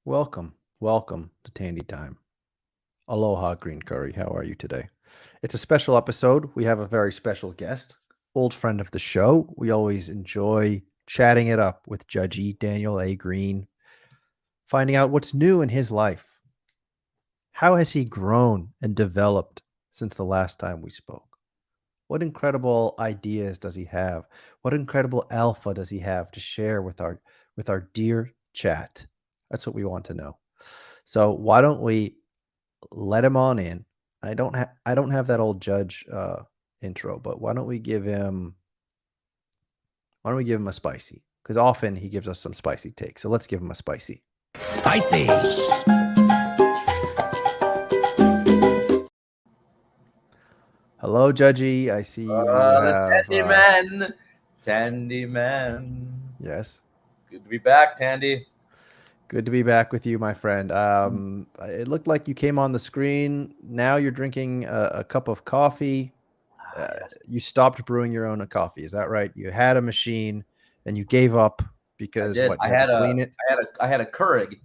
Welcome to Tandy Time. Aloha, Green Curry. How are you today? It's a special episode. We have a very special guest, old friend of the show. We always enjoy chatting it up with Judge Daniel A. Green, finding out what's new in his life. How has he grown and developed since the last time we spoke? What incredible ideas does he have? What incredible alpha does he have to share with our dear chat? That's what we want to know. So why don't we let him on in? I don't have that old judge intro, but why don't we give him a spicy? Because often he gives us some spicy takes. So let's give him a spicy. Spicy. Hello, Judgy. I see you The have Tandy Man. yes. Good to be back, Tandy. Good to be back with you, my friend. It looked like you came on the screen. Now you're drinking a cup of coffee. Yes. You stopped brewing your own coffee. Is that right? You had a machine and you gave up because I did. what? You had to clean it. I had a Keurig. Is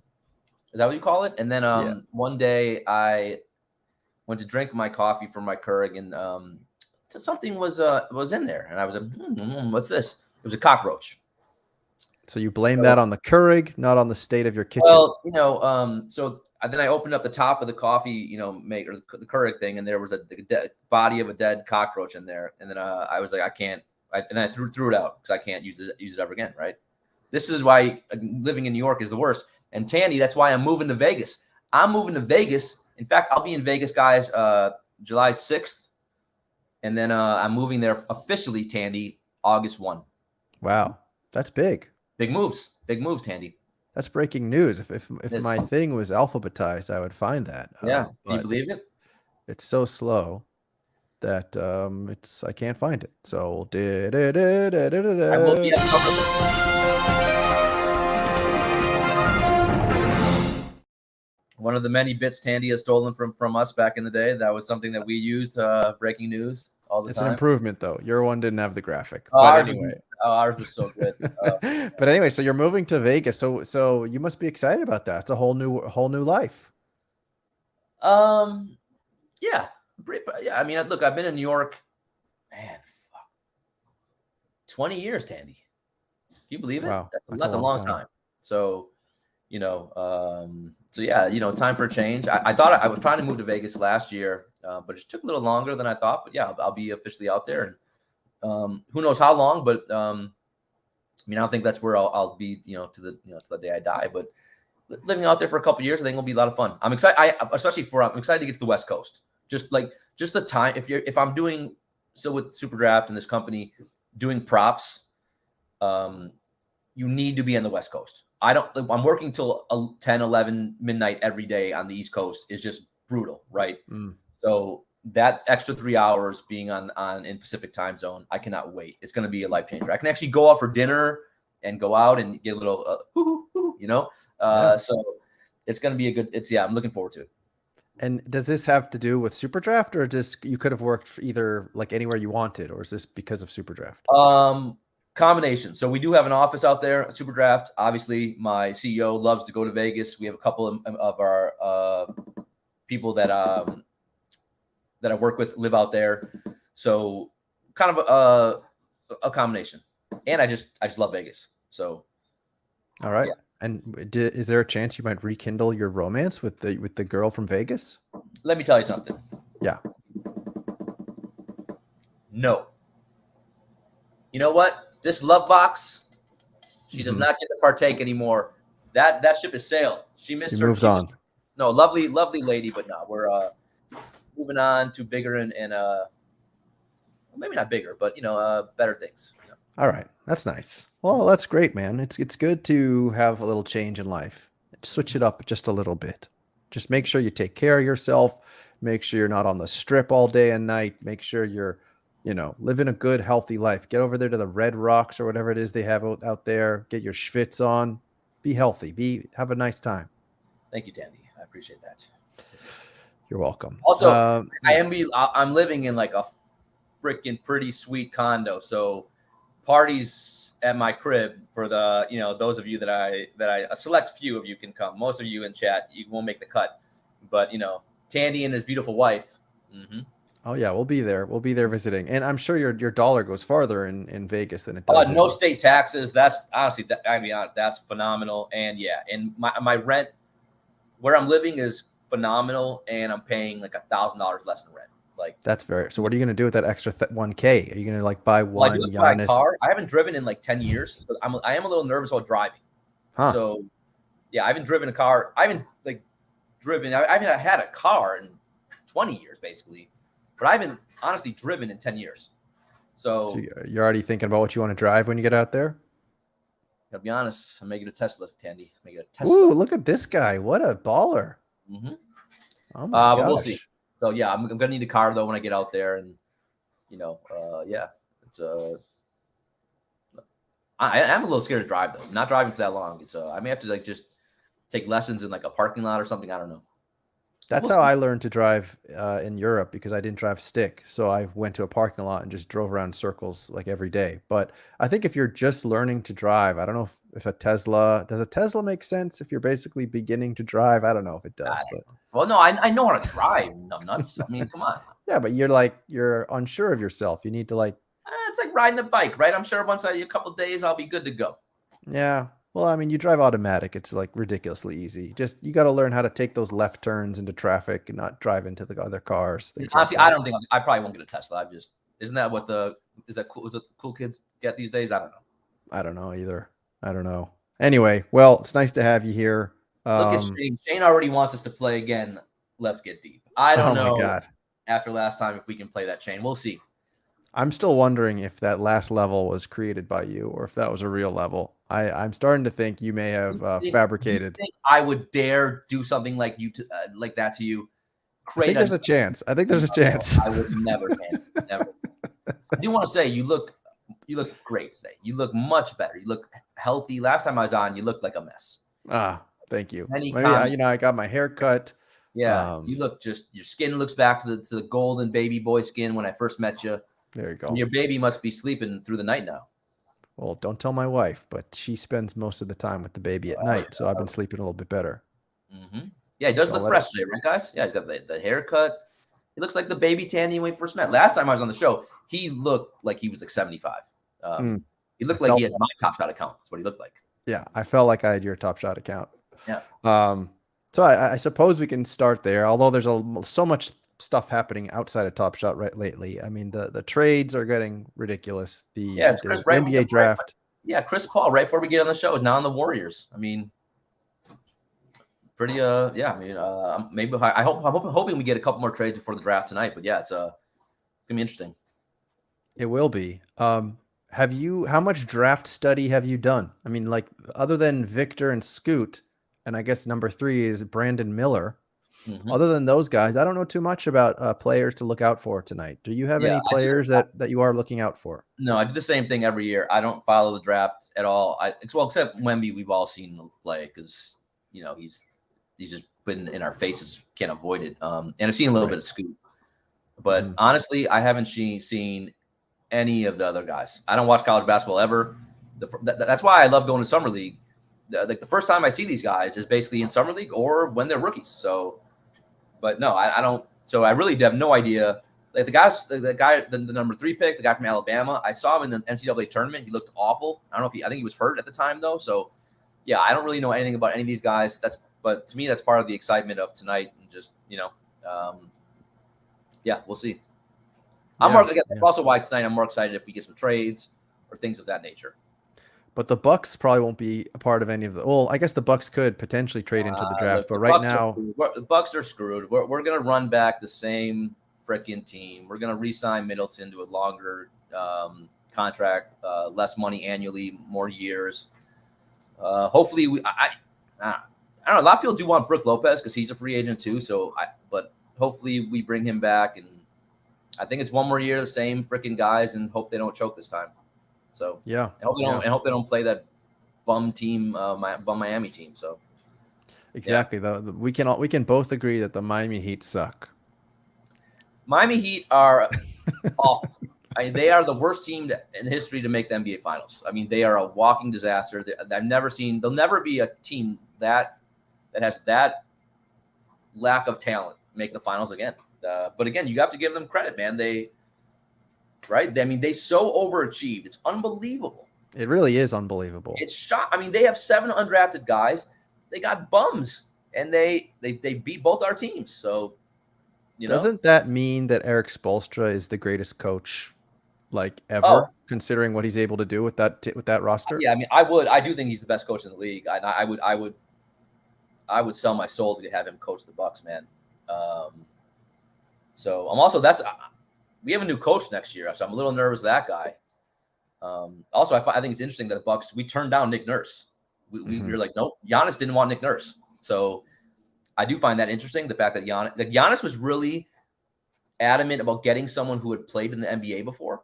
that what you call it? And then Yeah. one day I went to drink my coffee from my Keurig, and something was in there, and I was like, what's this? It was a cockroach. So you blame that on the Keurig, not on the state of your kitchen. Well, so then I opened up the top of the coffee, maker, the Keurig thing, and there was a body of a dead cockroach in there. And then I was like, I can't. And then I threw it out because I can't use it ever again. Right. This is why living in New York is the worst. And Tandy, that's why I'm moving to Vegas. I'm moving to Vegas. In fact, I'll be in Vegas, guys, July 6th. And then I'm moving there officially, Tandy, August 1. Wow, that's big. Big moves, Tandy. That's breaking news. If my thing was alphabetized, I would find that. Yeah, do you believe it? It's so slow that I can't find it. So I will be at one of the many bits Tandy has stolen from us back in the day. That was something that we used, breaking news all the time. It's an improvement, though. Your one didn't have the graphic. Ours was so good. But anyway, so you're moving to Vegas. So you must be excited about that. It's a whole new life. Yeah. Yeah. I mean, look, I've been in New York, man, 20 years, Tandy. Can you believe it? Wow, That's a long time. So, time for a change. I thought I was trying to move to Vegas last year, but it just took a little longer than I thought. But yeah, I'll be officially out there, and who knows how long? But I don't think that's where I'll be, to the day I die. But living out there for a couple of years, I think will be a lot of fun. I'm excited. I'm excited to get to the West Coast. Just the time. If I'm doing still with Super Draft and this company doing props, you need to be on the West Coast. I'm working till 10, 11 midnight every day on the East Coast is just brutal, right? So that extra 3 hours being in Pacific time zone, I cannot wait. It's going to be a life changer. I can actually go out for dinner and go out and get a little, So it's going to be I'm looking forward to it. And does this have to do with Super Draft, or just you could have worked either like anywhere you wanted, or is this because of Super Draft? Combination. So we do have an office out there, Super Draft. Obviously, my CEO loves to go to Vegas. We have a couple of our people that I work with live out there. So kind of a combination. And I just love Vegas. So. All right. Yeah. And is there a chance you might rekindle your romance with the girl from Vegas? Let me tell you something. Yeah. No. You know what? This love box, she does not get to partake anymore. That ship has sailed. She missed her. Moved on. No, lovely lady, but no, we're moving on to bigger and maybe not bigger, but better things. All right, that's nice. Well, that's great, man. It's good to have a little change in life. Switch it up just a little bit. Just make sure you take care of yourself. Make sure you're not on the strip all day and night. Make sure you're living a good, healthy life. Get over there to the Red Rocks or whatever it is they have out there. Get your schwitz on. Be healthy. Have a nice time. Thank you, Tandy. I appreciate that. You're welcome. Also, I'm living in like a freaking pretty sweet condo. So parties at my crib for the, those of you that a select few of you can come. Most of you in chat, you won't make the cut, but Tandy and his beautiful wife. Mm-hmm. Oh yeah, we'll be there. We'll be there visiting, and I'm sure your dollar goes farther in Vegas than it does. No state taxes. That's honestly, I'll be honest, that's phenomenal. And and my rent where I'm living is phenomenal, and I'm paying like $1,000 less in rent. Like that's very. So what are you gonna do with that extra 1K? Are you gonna like buy one Giannis car? I haven't driven in like 10 years. So I am a little nervous about driving. Huh. So yeah, I haven't driven a car. I haven't driven. I haven't had a car in 20 years basically. But I haven't honestly driven in 10 years. So you're already thinking about what you want to drive when you get out there? I'll be honest. I'm making a Tesla, Tandy. I'm making a Tesla. Ooh, look at this guy. What a baller. Mm-hmm. Oh my gosh. But we'll see. So yeah, I'm going to need a car though when I get out there. And, yeah, it's I'm a little scared to drive though. I'm not driving for that long. It's I may have to just take lessons in like a parking lot or something. I don't know. That's how I learned to drive in Europe, because I didn't drive stick. So I went to a parking lot and just drove around circles like every day. But I think if you're just learning to drive, I don't know if does a Tesla make sense if you're basically beginning to drive? I don't know if it does. But well, no, I know how to drive. I'm nuts. I mean, come on. Yeah, but you're unsure of yourself. You need to it's like riding a bike, right? I'm sure once a couple of days, I'll be good to go. Yeah. Well, I mean, you drive automatic. It's like ridiculously easy. Just you got to learn how to take those left turns into traffic and not drive into the other cars. Honestly, I don't think I probably won't get a Tesla. Isn't that what is that cool? Is it the cool kids get these days? I don't know. I don't know either. I don't know. Anyway, well, it's nice to have you here. Look at Shane. Shane already wants us to play again. Let's Get Deep. I don't know. Oh my God. After last time, if we can play that, Shane, we'll see. I'm still wondering if that last level was created by you or if that was a real level. I'm starting to think you may have fabricated. You think I would dare do something like like that to you? I think there's a chance. I think there's a chance. I would never, man. Never. I do want to say you look great today. You look much better. You look healthy. Last time I was on, you looked like a mess. Thank you. Maybe I got my hair cut. Yeah, you look your skin looks back to the golden baby boy skin when I first met you. There you go. And your baby must be sleeping through the night now. Well, don't tell my wife, but she spends most of the time with the baby at night, so I've been sleeping a little bit better. Mm-hmm. Yeah, he does look fresh today, right, guys? Yeah, he's got the haircut. He looks like the baby Tandy when we first met. Last time I was on the show, he looked like he was like 75. He looked like he had my Top Shot account. That's what he looked like. Yeah, I felt like I had your Top Shot account. Yeah. So I suppose we can start there, although there's so much stuff happening outside of Top Shot lately. I mean, the trades are getting ridiculous. The NBA draft. Chris Paul, right before we get on the show, is now on the Warriors. I mean, pretty yeah. I mean, maybe I'm hoping we get a couple more trades before the draft tonight. But yeah, it's gonna be interesting. It will be. How much draft study have you done? I mean, like other than Victor and Scoot, and I guess number 3 is Brandon Miller. Mm-hmm. Other than those guys, I don't know too much about players to look out for tonight. Do you have any players that you are looking out for? No, I do the same thing every year. I don't follow the draft at all. Except Wemby, we've all seen him play because he's just been in our faces, can't avoid it. And I've seen a little bit of Scoot, but honestly, I haven't seen any of the other guys. I don't watch college basketball ever. That's why I love going to summer league. Like the first time I see these guys is basically in summer league or when they're rookies. So. But no, I don't. So I really have no idea. Like the number 3 pick, the guy from Alabama, I saw him in the NCAA tournament. He looked awful. I don't know I think he was hurt at the time though. So yeah, I don't really know anything about any of these guys. But to me, that's part of the excitement of tonight. And just yeah, we'll see. That's also why tonight I'm more excited if we get some trades or things of that nature. But the Bucks probably won't be a part of any of the. Well, I guess the Bucks could potentially trade into the draft, but right now the Bucks are screwed. We're gonna run back the same freaking team. We're gonna re-sign Middleton to a longer contract, less money annually, more years. Hopefully, I don't know. A lot of people do want Brook Lopez because he's a free agent too. But hopefully we bring him back, and I think it's one more year, the same freaking guys, and hope they don't choke this time. So yeah, I hope they don't play that bum team, bum Miami team. So exactly, we can both agree that the Miami Heat suck. Miami Heat are awful. They are the worst team in history to make the NBA Finals. I mean, they are a walking disaster. I've never seen. There'll never be a team that has that lack of talent make the finals again. But again, you have to give them credit, man. Right? I mean, they so overachieved. It's unbelievable. It really is unbelievable. It's shot. I mean, they have 7 undrafted guys. They got bums, and they beat both our teams. So, doesn't that mean that Eric Spoelstra is the greatest coach like ever, considering what he's able to do with that roster? Yeah, I mean, I do think he's the best coach in the league. I would sell my soul to have him coach the Bucks, man. So I'm also we have a new coach next year, so I'm a little nervous of that guy. Also, I think it's interesting that the Bucks, we turned down Nick Nurse. We were like, nope, Giannis didn't want Nick Nurse. So I do find that interesting, the fact that Giannis was really adamant about getting someone who had played in the NBA before.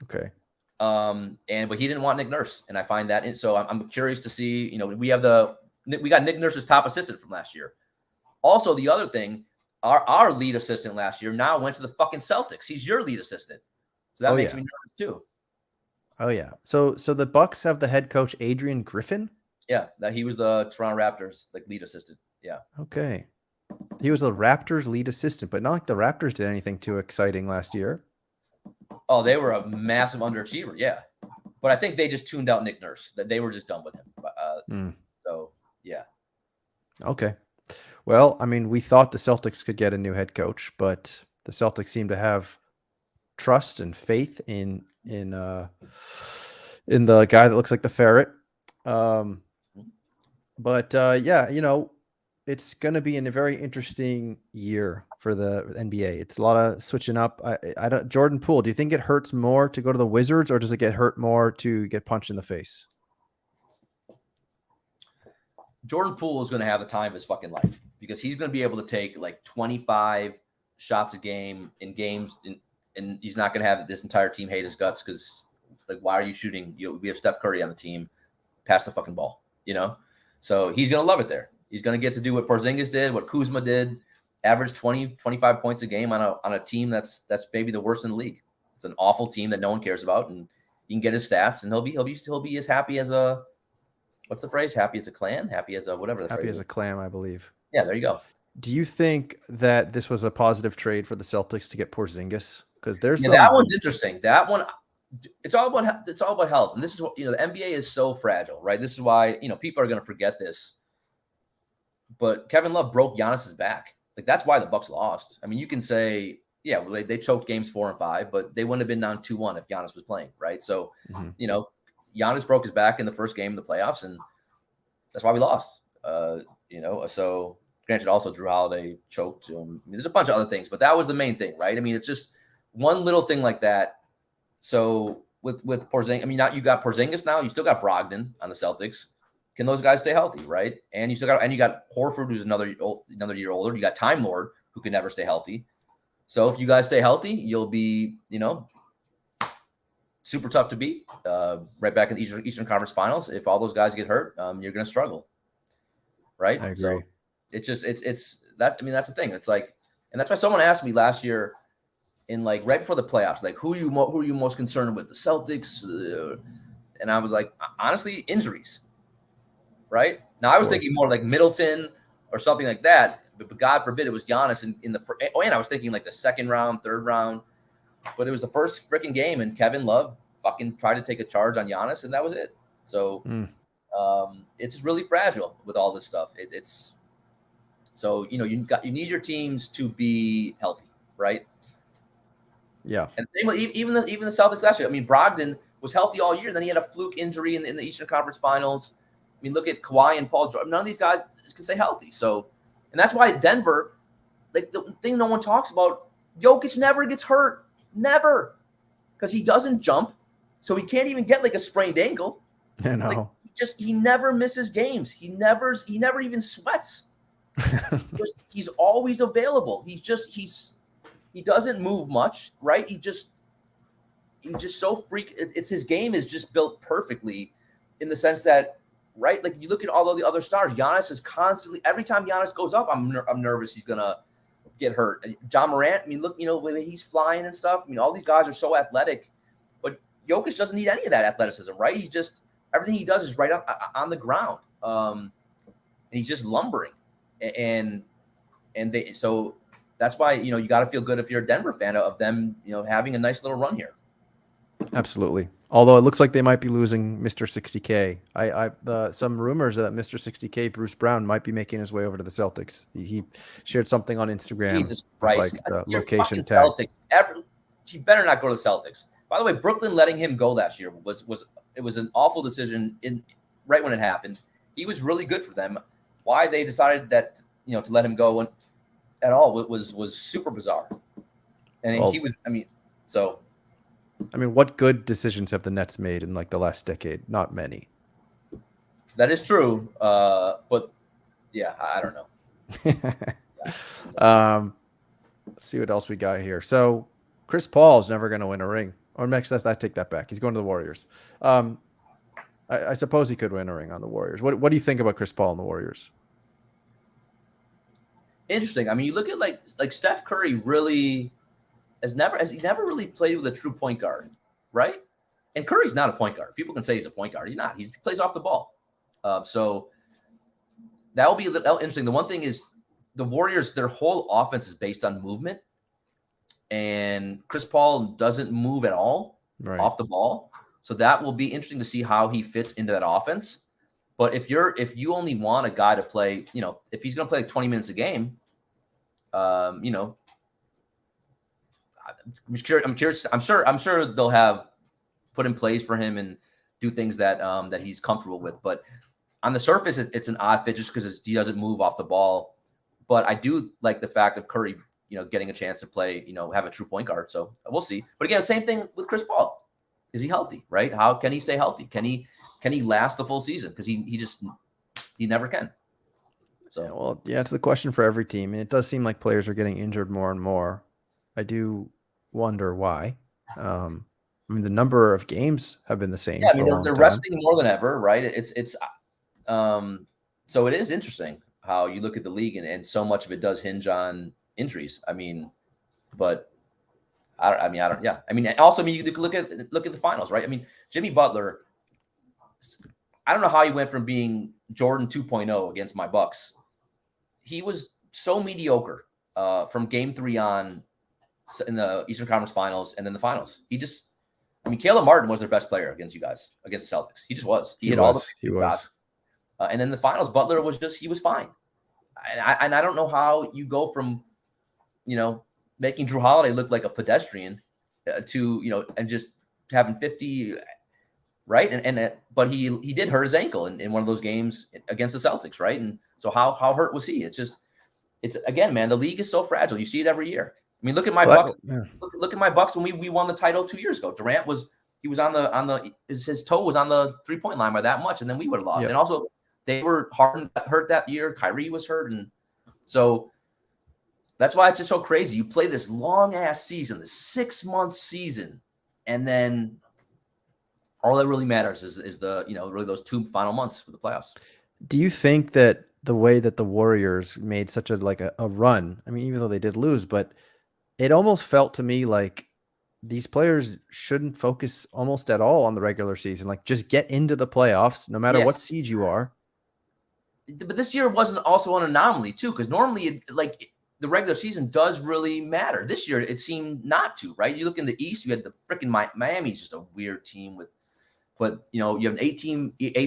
Okay. But he didn't want Nick Nurse, and I find that. So I'm curious to see. We got Nick Nurse's top assistant from last year. Also, the other thing, our lead assistant last year now went to the fucking Celtics. He's your lead assistant, so that makes me nervous too. Oh yeah. So the Bucks have the head coach Adrian Griffin. Yeah, that he was the Toronto Raptors lead assistant. Yeah. Okay. He was the Raptors lead assistant, but not like the Raptors did anything too exciting last year. Oh, they were a massive underachiever. Yeah. But I think they just tuned out Nick Nurse. That they were just done with him. So, yeah. Okay. Well, I mean, we thought the Celtics could get a new head coach, but the Celtics seem to have trust and faith in the guy that looks like the ferret. But it's going to be a very interesting year for the NBA. It's a lot of switching up. Jordan Poole, do you think it hurts more to go to the Wizards, or does it hurt more to get punched in the face? Jordan Poole is going to have the time of his fucking life because he's going to be able to take like 25 shots a game in games, and he's not going to have this entire team hate his guts because, like, why are you shooting? We have Steph Curry on the team. Pass the fucking ball, So he's going to love it there. He's going to get to do what Porzingis did, what Kuzma did, average 20, 25 points a game on a team that's maybe the worst in the league. It's an awful team that no one cares about, and you can get his stats, and he'll be as happy as a, what's the phrase? Happy as a clam? Happy as a whatever the phrase is. Happy as a clam, I believe. Yeah, there you go. Do you think that this was a positive trade for the Celtics to get Porzingis? Because that one's interesting. That one, it's all about health, and this is what the NBA is so fragile, right? This is why people are going to forget this. But Kevin Love broke Giannis's back. Like, that's why the Bucks lost. I mean, you can say, yeah, well, they choked games 4 and 5, but they wouldn't have been down 2-1 if Giannis was playing, right? So, Giannis broke his back in the first game of the playoffs, and that's why we lost. So granted, also Drew Holiday choked. There's a bunch of other things, but that was the main thing, right? I mean, it's just one little thing like that. So with Porzingis, I mean, now you got Porzingis now. You still got Brogdon on the Celtics. Can those guys stay healthy, right? And you got Horford, who's another year older. You got Time Lord, who can never stay healthy. So if you guys stay healthy, you'll be, super tough to beat. Right back in the Eastern Conference Finals. If all those guys get hurt, you're going to struggle, right? I agree. So it's just it's that. I mean, that's the thing. It's like, and that's why someone asked me last year, in like right before the playoffs, like who are you most concerned with, the Celtics? And I was like, honestly, injuries. Right now, I was thinking more like Middleton or something like that, but God forbid it was Giannis in the first. Oh, and I was thinking like the second round, third round, but it was the first freaking game, and Kevin Love fucking tried to take a charge on Giannis, and that was it. So it's really fragile with all this stuff. It's so you need your teams to be healthy, right? Yeah. And even the Celtics last year. I mean, Brogdon was healthy all year, then he had a fluke injury in the Eastern Conference Finals. I mean, look at Kawhi and Paul George. None of these guys can stay healthy. So, and that's why Denver, like the thing no one talks about, Jokic never gets hurt. Never. Because he doesn't jump. So he can't even get like a sprained ankle. I know. Like, he never misses games. He never even sweats. He's always available. He doesn't move much, right? He's just so freak. It's his game is just built perfectly in the sense that, right? Like you look at all of the other stars, Giannis is constantly, every time Giannis goes up, I'm nervous he's gonna get hurt. John Morant, I mean, look, the way he's flying and stuff. I mean, all these guys are so athletic, but Jokic doesn't need any of that athleticism, right? He's just everything he does is right on the ground, and he's just lumbering, and so that's why you got to feel good if you're a Denver fan of them, having a nice little run here. Absolutely. Although it looks like they might be losing Mr. 60K. Some rumors that Mr. 60K Bruce Brown might be making his way over to the Celtics. He shared something on Instagram. Jesus Christ! Like the You're location fucking tag. Celtics. He better not go to the Celtics. By the way, Brooklyn letting him go last year was an awful decision right when it happened. He was really good for them. Why they decided that to let him go at all was super bizarre. And he was. I mean, what good decisions have the Nets made in like the last decade? Not many. That is true. But yeah, I don't know. Let's see what else we got here. So Chris Paul is never going to win a ring. Or next, I take that back. He's going to the Warriors. I suppose he could win a ring on the Warriors. What do you think about Chris Paul and the Warriors? Interesting. I mean, you look at like Steph Curry really has never really played with a true point guard, right? And Curry's not a point guard. People can say he's a point guard. He's not. He plays off the ball. So that will be a little interesting. The one thing is the Warriors, their whole offense is based on movement, and Chris Paul doesn't move at all off the ball. So that will be interesting to see how he fits into that offense. But if you only want a guy to play, if he's going to play like 20 minutes a game, I'm curious. I'm sure they'll have put in plays for him and do things that he's comfortable with. But on the surface, it's an odd fit just because he doesn't move off the ball. But I do like the fact of Curry, getting a chance to play, have a true point guard. So we'll see. But again, same thing with Chris Paul. Is he healthy? Right? How can he stay healthy? Can he last the full season? Because he never can. So it's the question for every team, and it does seem like players are getting injured more and more. I do wonder why. I mean, the number of games have been the same. Yeah, I mean, they're resting more than ever, right? So it is interesting how you look at the league, and so much of it does hinge on injuries. I mean, but I don't. Yeah, I mean, also, you could look at the finals, right? I mean, Jimmy Butler. I don't know how he went from being Jordan 2.0 against my Bucks. He was so mediocre from Game 3 on in the Eastern Conference Finals and then the finals. Caleb Martin was their best player against you guys, against the Celtics. He just was. He was. And then the finals, Butler he was fine. And I don't know how you go from, making Drew Holiday look like a pedestrian to, and just having 50, right? But he did hurt his ankle in one of those games against the Celtics, right? And so how hurt was he? It's again, man, the league is so fragile. You see it every year. I mean, look at my Bucks. Yeah. Look at my Bucks when we won the title 2 years ago. Durant was his toe was on the 3-point line by that much, and then we would have lost. Yep. And also, they were hurt that year. Kyrie was hurt, and so that's why it's just so crazy. You play this long ass season, this 6-month season, and then all that really matters is the really those 2 final months for the playoffs. Do you think that the way that the Warriors made such a run, I mean, even though they did lose, but it almost felt to me like these players shouldn't focus almost at all on the regular season. Like, just get into the playoffs, no matter what seed you are. But this year wasn't also an anomaly too, because normally the regular season does really matter. This year it seemed not to, right? You look in the East, you had the freaking Miami's just a weird team but you have an 8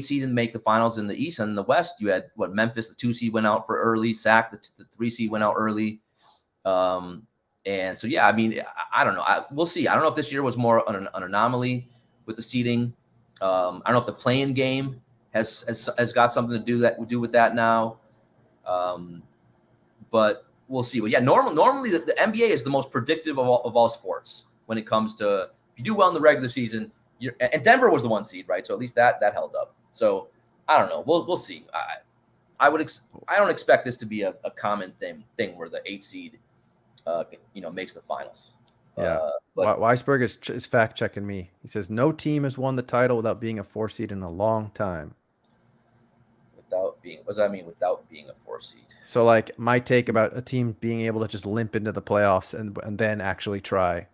seed and make the finals in the East, and in the West you had Memphis, the 2 seed went out for early, Sac, the 3 seed went out early. And so, yeah, I mean, I don't know. We'll see. I don't know if this year was more an anomaly with the seeding. I don't know if the play-in game has got something to do with that now. But we'll see. But yeah, normally the NBA is the most predictive of all sports when it comes to, if you do well in the regular season, and Denver was the 1 seed, right? So at least that held up. So I don't know. We'll see. I don't expect this to be a common thing where the 8 seed makes the finals. Yeah. But Weisberg is fact checking me. He says no team has won the title without being a 4 seed in a long time. Without What does that mean without being a 4 seed? So like my take about a team being able to just limp into the playoffs and then actually try.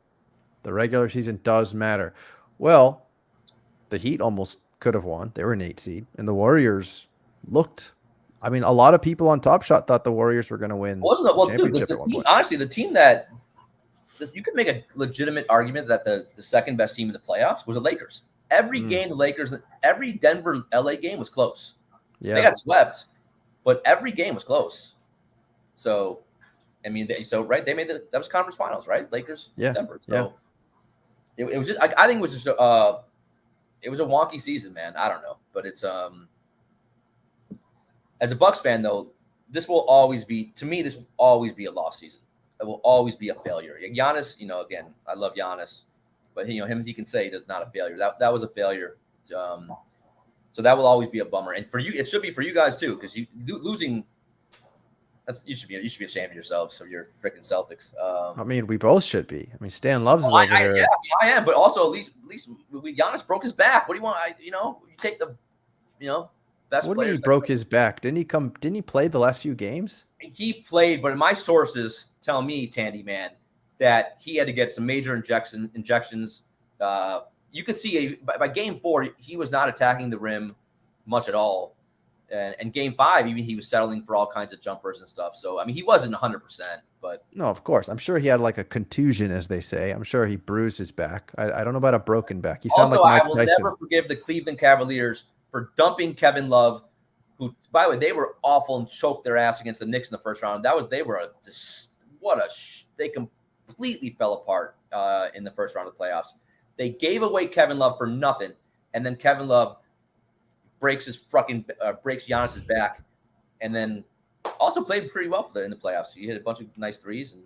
The regular season does matter. Well, the Heat almost could have won. They were an 8 seed, and the Warriors looked. I mean, a lot of people on Top Shot thought the Warriors were going to win Wasn't it? the Well, dude, championship at one team, point. honestly, the team that you could make a legitimate argument that the second best team in the playoffs was the Lakers. Every game, the Lakers, every Denver LA game was close. Yeah, they got swept, but every game was close. So, I mean, right? They made that was conference finals, right? Lakers, Denver. So it was just. I think it was just. It was a wonky season, man. I don't know, but it's as a Bucks fan though, this will always be a lost season. It will always be a failure. Giannis, again, I love Giannis, but he can say it's not a failure. That was a failure. So that will always be a bummer. And for you, it should be for you guys too, because you losing. You should be ashamed of yourselves of your freaking Celtics. I mean, we both should be. I mean, Stan loves us over here. Yeah, I am, but also at least Giannis broke his back. What do you want? You take the best. What do you mean he broke his back? Didn't he play the last few games? He played, but my sources tell me, Tandy man, that he had to get some major injections. You could see by game 4, he was not attacking the rim much at all. And game 5, even he was settling for all kinds of jumpers and stuff. So, I mean, he wasn't 100%, but. No, of course. I'm sure he had like a contusion, as they say. I'm sure he bruised his back. I don't know about a broken back. He sounded like Mike I will Tyson. never forgive the Cleveland Cavaliers for dumping Kevin Love, who, by the way, they were awful and choked their ass against the Knicks in the first round. They completely fell apart in the first round of the playoffs. They gave away Kevin Love for nothing, and then Kevin Love breaks Giannis's back, and then also played pretty well in the playoffs. He hit a bunch of nice threes. And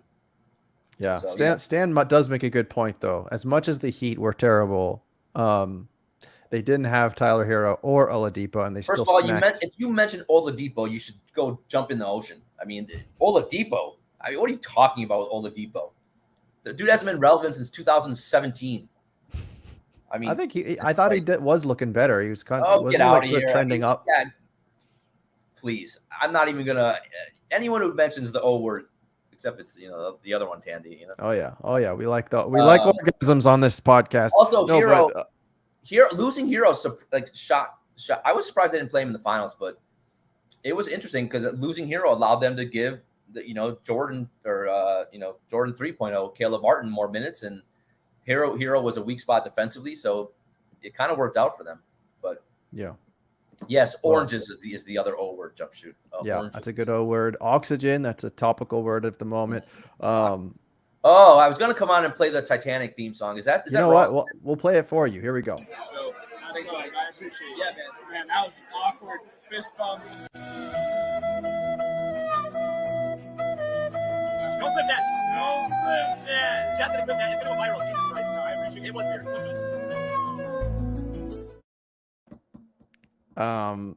yeah, so, Stan does make a good point though. As much as the Heat were terrible, they didn't have Tyler Hero or Oladipo, and they first still. First of all, if you mention Oladipo, you should go jump in the ocean. I mean, Oladipo. I mean, what are you talking about with Oladipo? The dude hasn't been relevant since 2017. I mean, I thought he was looking better. He was kind of trending up. Yeah, please. I'm not even gonna. Anyone who mentions the O word, except it's the other one, Tandy. Oh yeah. We like orgasms on this podcast. Also, losing Hero shot. I was surprised they didn't play him in the finals, but it was interesting because losing Hero allowed them to give Jordan or Jordan 3.0 Caleb Martin more minutes, and Hero was a weak spot defensively, so it kind of worked out for them. But yes, oranges is the other O word, jump shoot. Oranges. That's a good O word. Oxygen, that's a topical word at the moment. I was gonna come on and play the Titanic theme song. Is that wrong? What? We'll play it for you. Here we go. So I appreciate it. Yeah, man, that was awkward. Fist bump. Don't clip that. Don't clip that. Just gonna clip that. It's gonna go viral. Jesus Christ. No, I appreciate it. It was weird.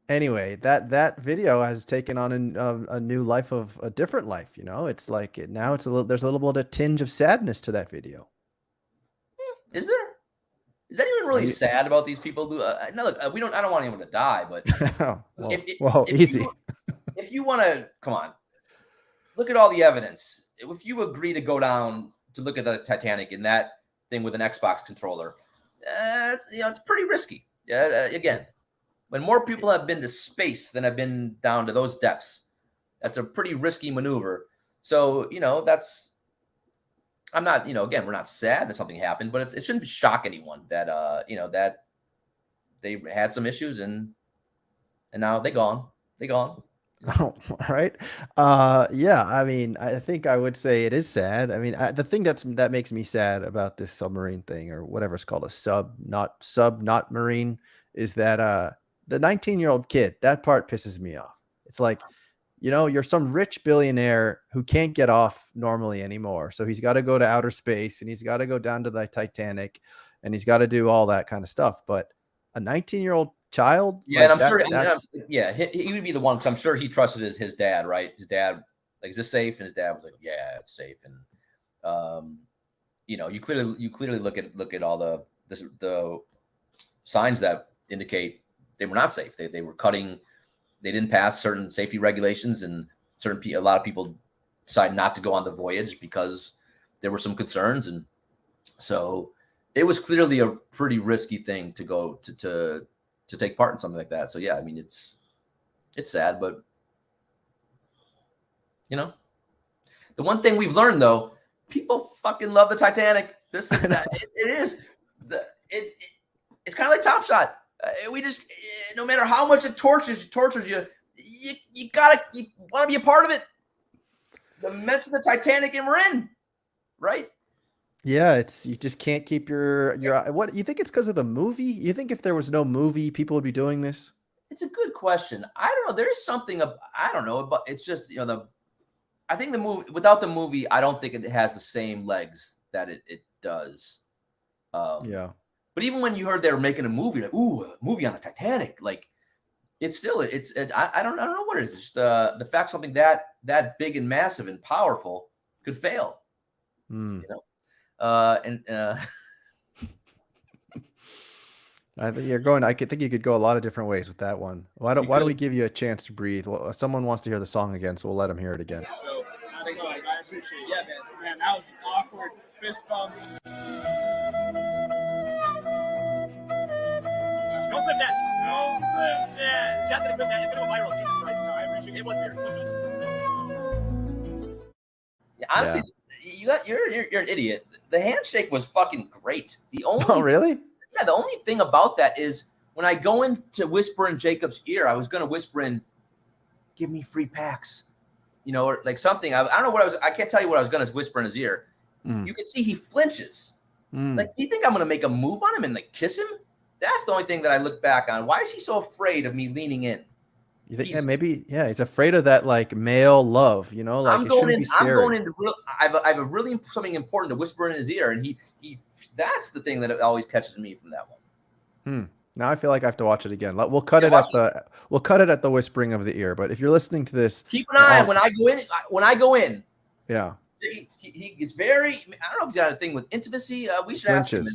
Anyway, that video has taken on a new life of a different life. It's like there's a little bit of tinge of sadness to that video. Is there? Is anyone really sad about these people? No, look, I don't want anyone to die, but easy. If you want to, come on, look at all the evidence. If you agree to go down to look at the Titanic in that thing with an Xbox controller, it's pretty risky. Again, when more people have been to space than have been down to those depths, that's a pretty risky maneuver. So I'm not, again, we're not sad that something happened, but it shouldn't shock anyone that, that they had some issues and now they're gone. Oh, all right. I mean, I think I would say it is sad. I mean, the thing that makes me sad about this submarine thing, or whatever it's called, not marine, is that the 19-year-old kid, that part pisses me off. It's like, you're some rich billionaire who can't get off normally anymore. So he's got to go to outer space, and he's got to go down to the Titanic, and he's got to do all that kind of stuff. But a 19-year-old child, and I'm sure, he would be the one, because I'm sure he trusted his dad, right? His dad, like, is this safe? And his dad was like, yeah, it's safe. And you clearly look at all the signs that indicate they were not safe. They were cutting they didn't pass certain safety regulations, and a lot of people decided not to go on the voyage because there were some concerns, and so it was clearly a pretty risky thing to go to take part in something like that. So yeah, I mean, it's sad, but you know, the one thing we've learned though, people fucking love the Titanic. It's kind of like Top Shot. We just, no matter how much it tortures you, you want to be a part of it. The mention of the Titanic, and we're in, right? Yeah, you just can't keep your what you think it's because of the movie? You think if there was no movie, people would be doing this? It's a good question. I don't know. There's something I don't know, but it's just, I think the movie, without the movie, I don't think it has the same legs that it does. Yeah. But even when you heard they were making a movie, like, ooh, a movie on the Titanic, like it's still, I don't know what it is. It's just the fact something that big and massive and powerful could fail. I think you're going. I think you could go a lot of different ways with that one. Why don't we give you a chance to breathe? Well, someone wants to hear the song again, so we'll let them hear it again. So I appreciate it. Yeah, man, that was an awkward fist bump. Don't clip that. Don't clip that. Just gonna clip that. It's gonna go viral. Jesus Christ, no, I appreciate it. It was weird. Yeah, honestly, you're an idiot. The handshake was fucking great. Oh, really? Yeah, the only thing about that is when I go in to whisper in Jacob's ear, I was going to whisper in, give me free packs, or like something. I don't know I can't tell you what I was going to whisper in his ear. You can see he flinches. Like, do you think I'm going to make a move on him and like kiss him? That's the only thing that I look back on. Why is he so afraid of me leaning in? You think he's afraid of that like male love, like it shouldn't be scary. I'm going into I have a really something important to whisper in his ear, and he that's the thing that always catches me from that one. Now I feel like I have to watch it again. We'll cut it at the whispering of the ear. But if you're listening to this, keep an eye when I go in. Yeah, he gets very. I don't know if he's got a thing with intimacy. We should ask him.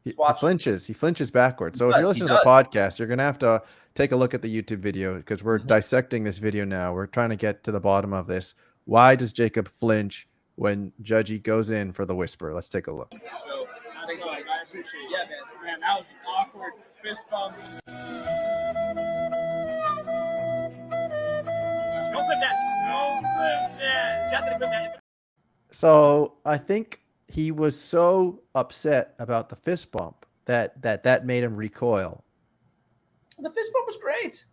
He flinches backwards. So if you're listening to the podcast, you're gonna have to take a look at the YouTube video because we're dissecting this video now. We're trying to get to the bottom of this. Why does Jacob flinch when Judgy goes in for the whisper? Let's take a look. So I appreciate it. Yeah, man, that was an awkward fist bump. Don't clip that. Don't clip that. Just gonna clip that. So I think he was so upset about the fist bump that made him recoil. The fist bump was great.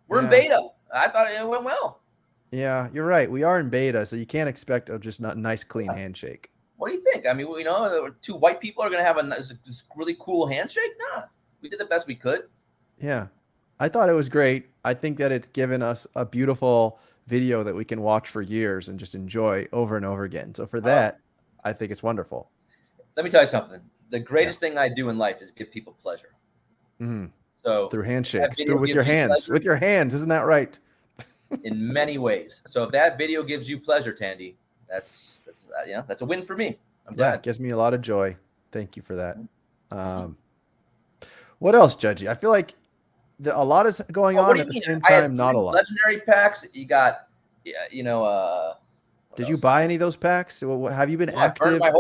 We're in beta. I thought it went well. Yeah, you're right. We are in beta, so you can't expect a just not nice, clean handshake. What do you think? I mean, two white people are going to have this really cool handshake? Nah, we did the best we could. Yeah, I thought it was great. I think that it's given us a beautiful video that we can watch for years and just enjoy over and over again. So for that, I think it's wonderful. Let me tell you something. The greatest thing I do in life is give people pleasure. So through handshakes, with your hands, isn't that right? In many ways. So if that video gives you pleasure, Tandy, that's a win for me. I'm glad. Yeah, it gives me a lot of joy. Thank you for that. What else, Judgy? I feel like a lot is going on at the same time. Not a lot. Legendary packs. You got, Did you buy any of those packs? Have you been active? I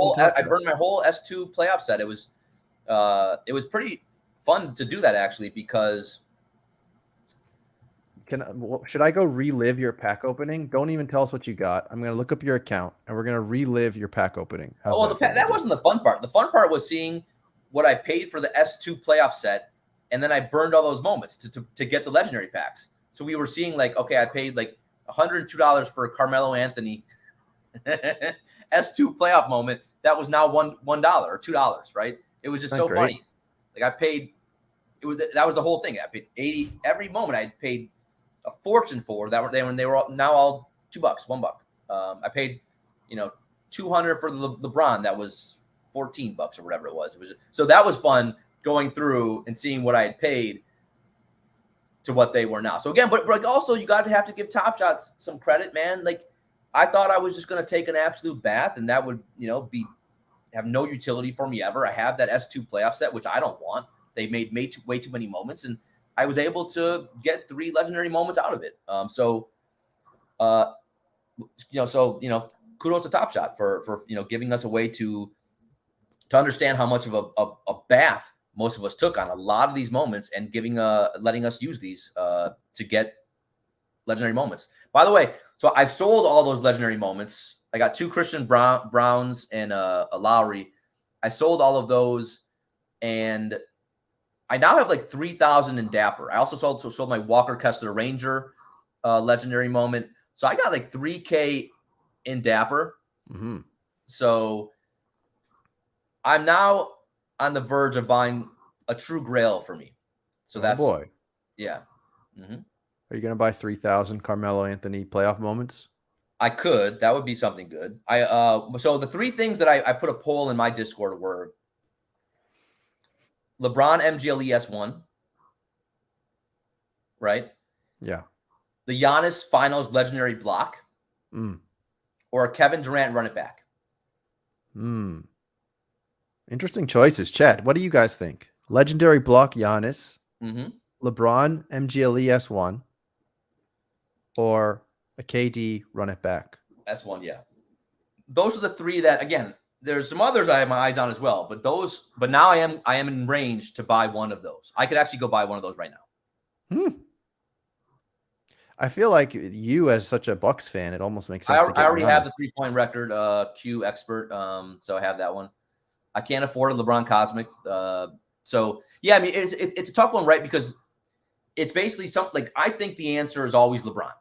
burned my whole S2 playoff set. It was pretty fun to do that actually because. Should I go relive your pack opening? Don't even tell us what you got. I'm going to look up your account and we're going to relive your pack opening. That wasn't the fun part. The fun part was seeing what I paid for the S2 playoff set, and then I burned all those moments to get the legendary packs. So we were seeing like, okay, I paid like $102 for a Carmelo Anthony S2 playoff moment. That was now $1 or $2, right? It was just so funny. Like I paid, that was the whole thing. I paid 80 every moment. I paid a fortune for that when they were now all $2, $1. I paid, $200 for the LeBron. That was $14 or whatever it was. So that was fun going through and seeing what I had paid to what they were now. So again, but also you have to give Top Shots some credit, man. Like I thought I was just going to take an absolute bath and that would, have no utility for me ever. I have that S2 playoff set, which I don't want. They made way too many moments, and I was able to get 3 legendary moments out of it. Kudos to Top Shot for giving us a way to understand how much of a bath most of us took on a lot of these moments and letting us use these to get legendary moments. By the way, so I've sold all those legendary moments. I got 2 Christian Browns and a Lowry. I sold all of those, and I now have like 3,000 in Dapper. I also sold my Walker Kessler Ranger legendary moment. So I got like 3K in Dapper. Mm-hmm. So I'm now on the verge of buying a true grail for me. So that's boy. Yeah. Mm-hmm. Are you going to buy 3,000 Carmelo Anthony playoff moments? I could. That would be something good. So the 3 things that I put a poll in my Discord were LeBron MGLE S1, right? Yeah. The Giannis Finals Legendary Block, or a Kevin Durant Run It Back. Interesting choices. Chad, what do you guys think? Legendary Block Giannis, Mm-hmm. LeBron MGLE S1, or a KD Run It Back? S1, yeah. Those are the 3 that, again, there's some others I have my eyes on as well, but now I am in range to buy one of those. I could actually go buy one of those right now. I feel like you, as such a Bucks fan, it almost makes sense. I already have the 3-point record, Q expert, so I have that one. I can't afford a LeBron Cosmic, so yeah. I mean, it's a tough one, right? Because it's basically something like I think the answer is always LeBron,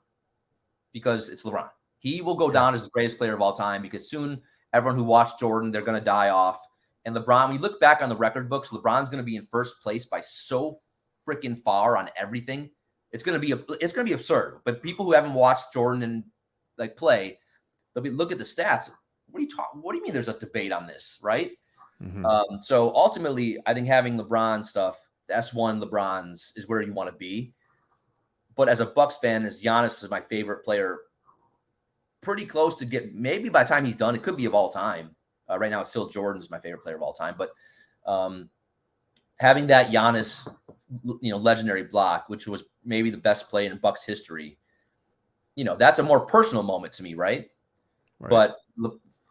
because it's LeBron. He will go down as the greatest player of all time because soon everyone who watched Jordan, they're going to die off. And LeBron, when you look back on the record books, LeBron's going to be in first place by so freaking far on everything. It's going to be absurd. But people who haven't watched Jordan and like play, they'll look at the stats. What do you mean there's a debate on this, right? Mm-hmm. So ultimately, I think having LeBron stuff, the S1 LeBron's is where you want to be. But as a Bucks fan, as Giannis is my favorite player, pretty close to get, maybe by the time he's done, it could be of all time. Right now, it's still Jordan's my favorite player of all time. But having that Giannis, legendary block, which was maybe the best play in Bucks history, that's a more personal moment to me, right? But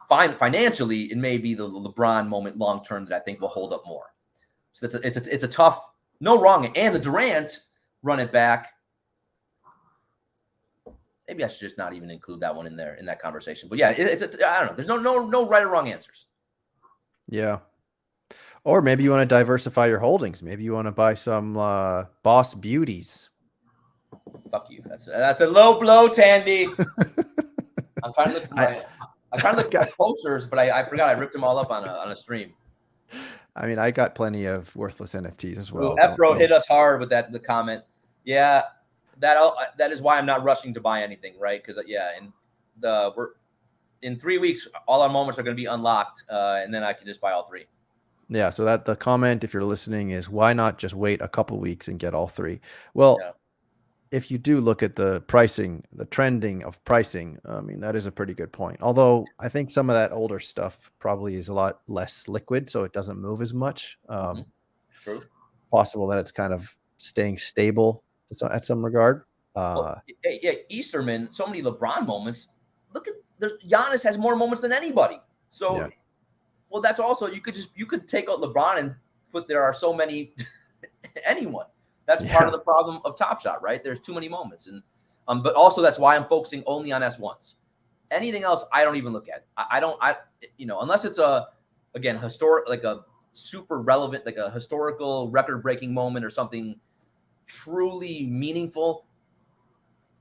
financially, it may be the LeBron moment long term that I think will hold up more. So it's a tough, no wrong, and the Durant Run It Back. Maybe I should just not even include that one in there in that conversation. But yeah, I don't know. There's no right or wrong answers. Yeah. Or maybe you want to diversify your holdings. Maybe you want to buy some Boss Beauties. Fuck you. That's a low blow, Tandy. I'm trying to look at my posters, but I forgot I ripped them all up on a stream. I mean, I got plenty of worthless NFTs as well. Efro hit us hard with the comment. Yeah, that is why I'm not rushing to buy anything, right? Because we're in 3 weeks, all our moments are going to be unlocked, and then I can just buy all 3. Yeah. So that the comment, if you're listening, is why not just wait a couple weeks and get all 3? Well, if you do look at the pricing, the trending of pricing, I mean, that is a pretty good point. Although I think some of that older stuff probably is a lot less liquid, so it doesn't move as much. True. Possible that it's kind of staying stable at some regard. Easterman, so many LeBron moments. Look at Giannis has more moments than anybody. So, well, that's also you could take out LeBron and put there are so many anyone. That's part of the problem of Top Shot, right? There's too many moments, and but also that's why I'm focusing only on S1s. Anything else, I don't even look at. Unless it's historic, like a super relevant, like a historical record-breaking moment or something truly meaningful.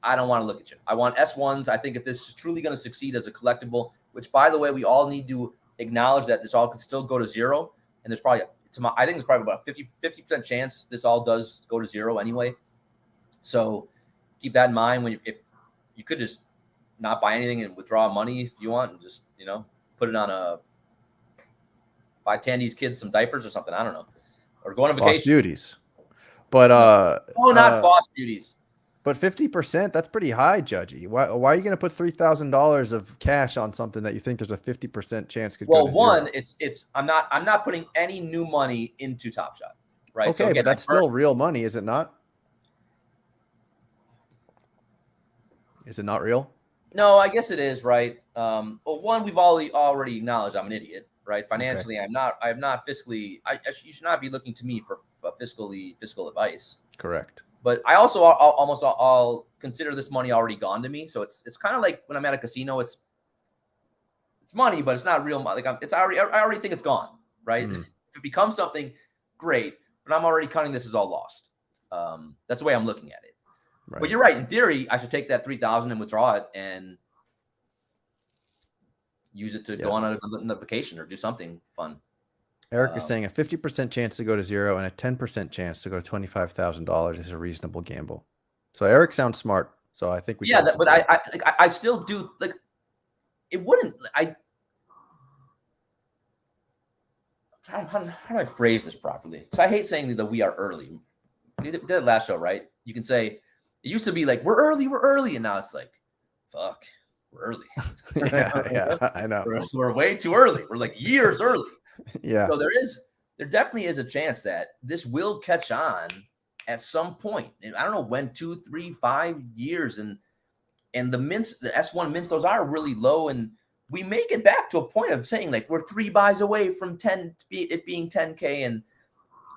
I don't want to look at you. I want S1s. I think if this is truly going to succeed as a collectible, which by the way, we all need to acknowledge that this all could still go to 0, and there's probably I think it's probably about a 50% chance this all does go to 0 anyway. So keep that in mind if you could just not buy anything and withdraw money if you want and just, put it on buy Tandy's kids some diapers or something. I don't know. Or go on a vacation. Boss Beauties. But not Boss Beauties. But 50%, that's pretty high, Judgy. Why are you going to put $3,000 of cash on something that you think there's a 50% chance could go to 0? It's I'm not putting any new money into Top Shot, right? Okay, but that's still real money, is it not? Is it not real? No, I guess it is, right. Well, one, we've already acknowledged I'm an idiot, right? Financially, I'm not fiscally. You should not be looking to me for fiscal advice. Correct. But I also I'll consider this money already gone to me. So it's kind of like when I'm at a casino, it's money, but it's not real money. Like I already think it's gone, right? If it becomes something, great, but I'm already counting this as all lost. That's the way I'm looking at it. Right. But you're right. In theory, I should take that 3,000 and withdraw it and use it to go on a vacation or do something fun. Eric is saying a 50% chance to go to zero and a 10% chance to go to $25,000 is a reasonable gamble. So Eric sounds smart. So I think we. Yeah, but I still do like. It wouldn't. How do I phrase this properly? Because I hate saying that we are early. We did it last show, right? You can say. It used to be like, we're early. And now it's like, fuck, we're early. yeah, I know. We're way too early. We're like years early. Yeah. So there definitely is a chance that this will catch on at some point. And I don't know when, 2, 3, 5 years. And the S1 mints, those are really low. And we may get back to a point of saying like, we're 3 buys away from it being 10K. And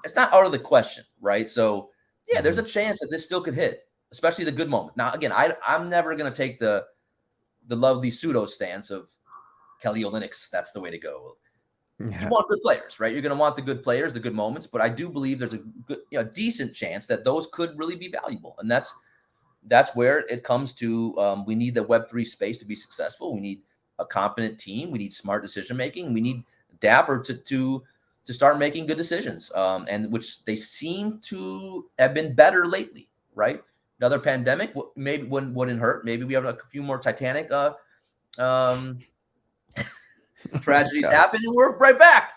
it's not out of the question, right? So yeah, there's a chance that this still could hit. Especially the good moment. Now, again, I'm never going to take the lovely pseudo stance of Kelly Olynyk. That's the way to go. Yeah. You want good players, right? You're going to want the good players, the good moments. But I do believe there's a good, decent chance that those could really be valuable. And that's where it comes to. We need the Web3 space to be successful. We need a competent team. We need smart decision making. We need Dapper to start making good decisions. And which they seem to have been better lately, right? Another pandemic maybe wouldn't hurt. Maybe we have a few more Titanic tragedies happen, and we're right back.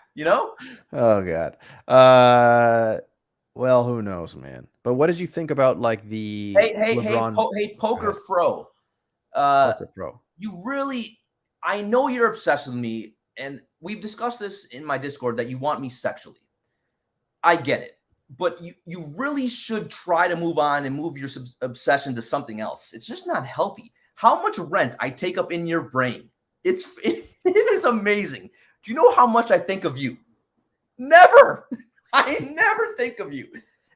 Oh God. Well, who knows, man? But what did you think about like the hey, Poker Fro? Poker Pro. You really, I know you're obsessed with me, and we've discussed this in my Discord that you want me sexually. I get it. But you really should try to move on and move your obsession to something else. It's just not healthy. How much rent I take up in your brain. It is amazing. Do you know how much I think of you? Never. I never think of you.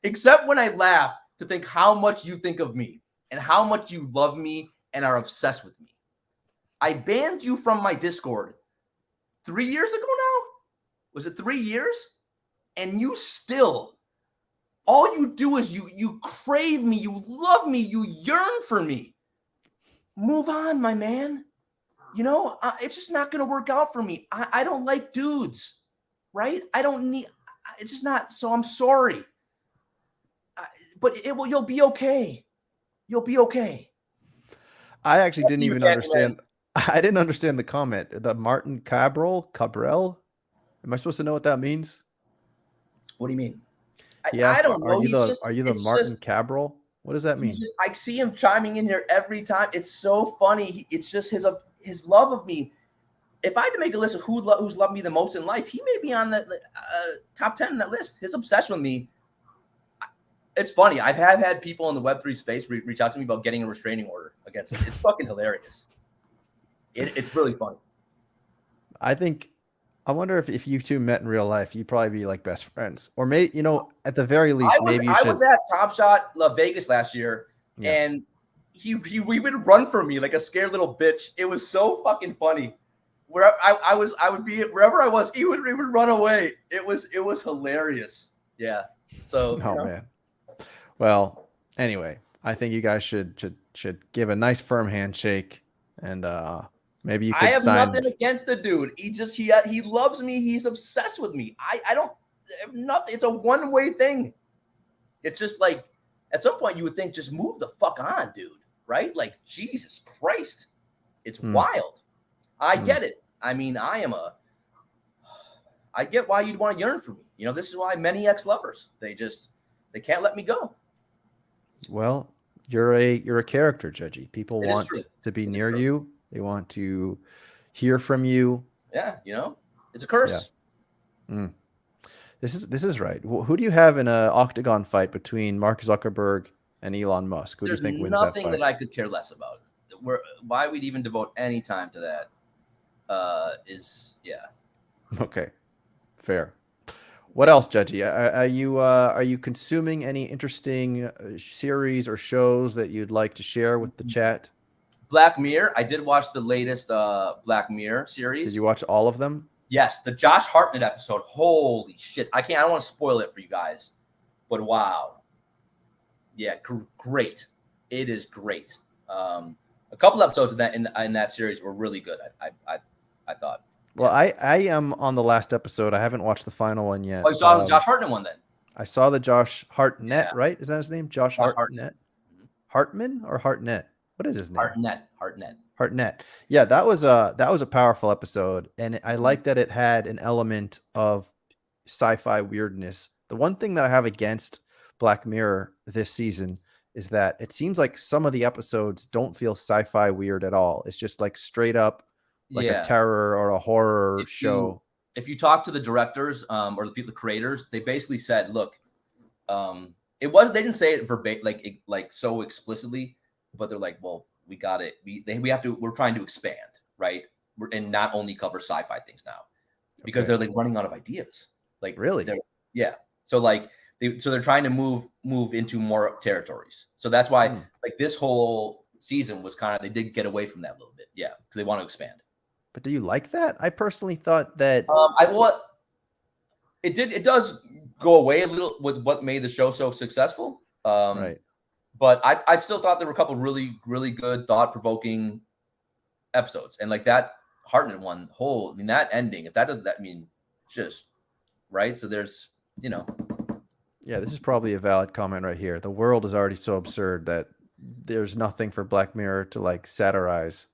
Except when I laugh to think how much you think of me and how much you love me and are obsessed with me. I banned you from my Discord 3 years ago now? Was it 3 years? And you still... all you do is you crave me, you love me, you yearn for me. Move on, my man. It's just not going to work out for me. I don't like dudes, right? It's just not, so I'm sorry. But you'll be okay. You'll be okay. I actually didn't even understand. I didn't understand the comment. The Martin Cabral? Am I supposed to know what that means? What do you mean? Yes. I don't know. Are you the Martin Cabral? What does that mean? I see him chiming in here every time. It's so funny. It's just his love of me. If I had to make a list of who's loved me the most in life, he may be on the top 10 on that list. His obsession with me. It's funny. I have had people in the Web3 space reach out to me about getting a restraining order against him. It's fucking hilarious. It's really funny. I wonder if you two met in real life, you'd probably be like best friends, or maybe at the very least, I was at Top Shot Vegas last year, and he would run from me like a scared little bitch. It was so fucking funny. Where I would be wherever I was, he would run away. It was hilarious. Yeah. So. Man. Well, anyway, I think you guys should give a nice firm handshake and. Maybe you could I have nothing against the dude. He loves me. He's obsessed with me. I don't have nothing. It's a one-way thing. It's just like at some point you would think just move the fuck on, dude. Right? Like Jesus Christ. It's wild. I get it. I mean, I get why you'd want to yearn for me. This is why many ex-lovers, they can't let me go. Well, you're a character, Judgy. People want to be near you. They want to hear from you. Yeah, it's a curse. Yeah. This is right. Who do you have in an octagon fight between Mark Zuckerberg and Elon Musk? Who do you think wins that fight? There's nothing that I could care less about. why we'd even devote any time to that is Okay, fair. What else, Judgy? Are you consuming any interesting series or shows that you'd like to share with the chat? Black Mirror. I did watch the latest Black Mirror series. Did you watch all of them? Yes, the Josh Hartnett episode. Holy shit! I don't want to spoil it for you guys, but wow, yeah, great. It is great. A couple episodes in that series were really good. I thought. Well, I am on the last episode. I haven't watched the final one yet. Oh, you saw the Josh Hartnett one then? I saw the Josh Hartnett, right? Is that his name? Josh Hartnett? Mhm. Hartman or Hartnett? What is his name? Hartnett. Yeah, that was a powerful episode, and I like that it had an element of sci-fi weirdness. The one thing that I have against Black Mirror this season is that it seems like some of the episodes don't feel sci-fi weird at all. It's just like straight up like a terror or a horror show. If you talk to the directors or the creators, they basically said, look, they didn't say it verbatim, like so explicitly, but they're like, well, we got it. We're trying to expand, right? And not only cover sci-fi things now because they're like running out of ideas. Like really? Yeah. So they're trying to move into more territories. So that's why like this whole season was they did get away from that a little bit. Yeah. Because they want to expand. But do you like that? I personally thought that it does go away a little with what made the show so successful. Right. But I still thought there were a couple really, really good thought-provoking episodes. And like that Hartnett one, that ending, if that doesn't, that mean just right. So there's, Yeah, this is probably a valid comment right here. The world is already so absurd that there's nothing for Black Mirror to like satirize.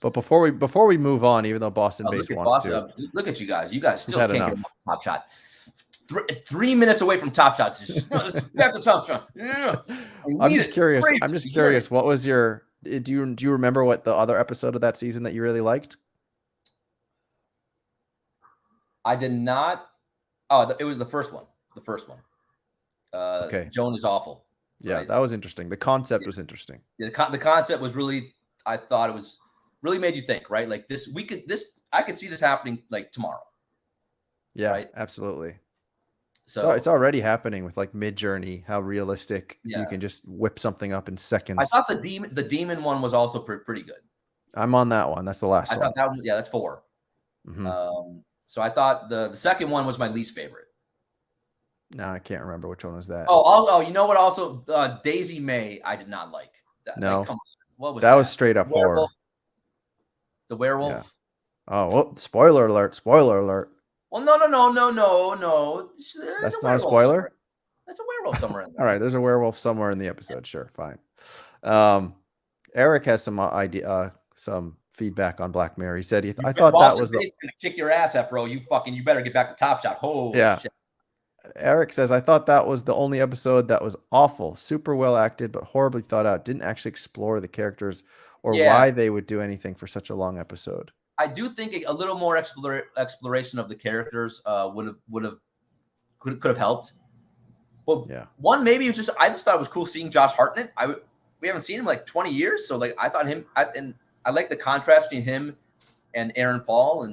But before we move on, even though Boston Base wants to, look at you guys. You guys still can't get Top Shot. 3 minutes away from Top Shots. That's a Top Shot. Yeah. I'm just curious. What was your? Do you remember what the other episode of that season that you really liked? I did not. Oh, it was the first one. Okay. Joan is awful. Yeah, right? That was interesting. The concept was interesting. Yeah, the concept was really. I thought it was. Really made you think, right? Like I could see this happening like tomorrow. Yeah, right? Absolutely. So it's already happening with like Mid-Journey, how realistic you can just whip something up in seconds. I thought the demon one was also pretty good. I'm on that one. That's the last one. I thought that one, that's 4. Mm-hmm. So I thought the second one was my least favorite. No, I can't remember which one was that. Oh, you know what? Also, Daisy May, I did not like. No, like, what was that? Was straight up horror. The werewolf. Yeah. Oh, well, spoiler alert. Well, no. That's not a spoiler? Somewhere. That's a werewolf somewhere in there. All right, there's a werewolf somewhere in the episode. Sure, fine. Eric has some feedback on Black Mirror. He said, I thought that was gonna kick your ass, Afro. You better get back to Top Shot. Holy shit. Eric says, I thought that was the only episode that was awful, super well acted, but horribly thought out. Didn't actually explore the characters or why they would do anything for such a long episode. I do think a little more exploration of the characters could have helped. Well, one, maybe it was just I just thought it was cool seeing Josh Hartnett. We haven't seen him like 20 years, so like I thought and I like the contrast between him and Aaron Paul,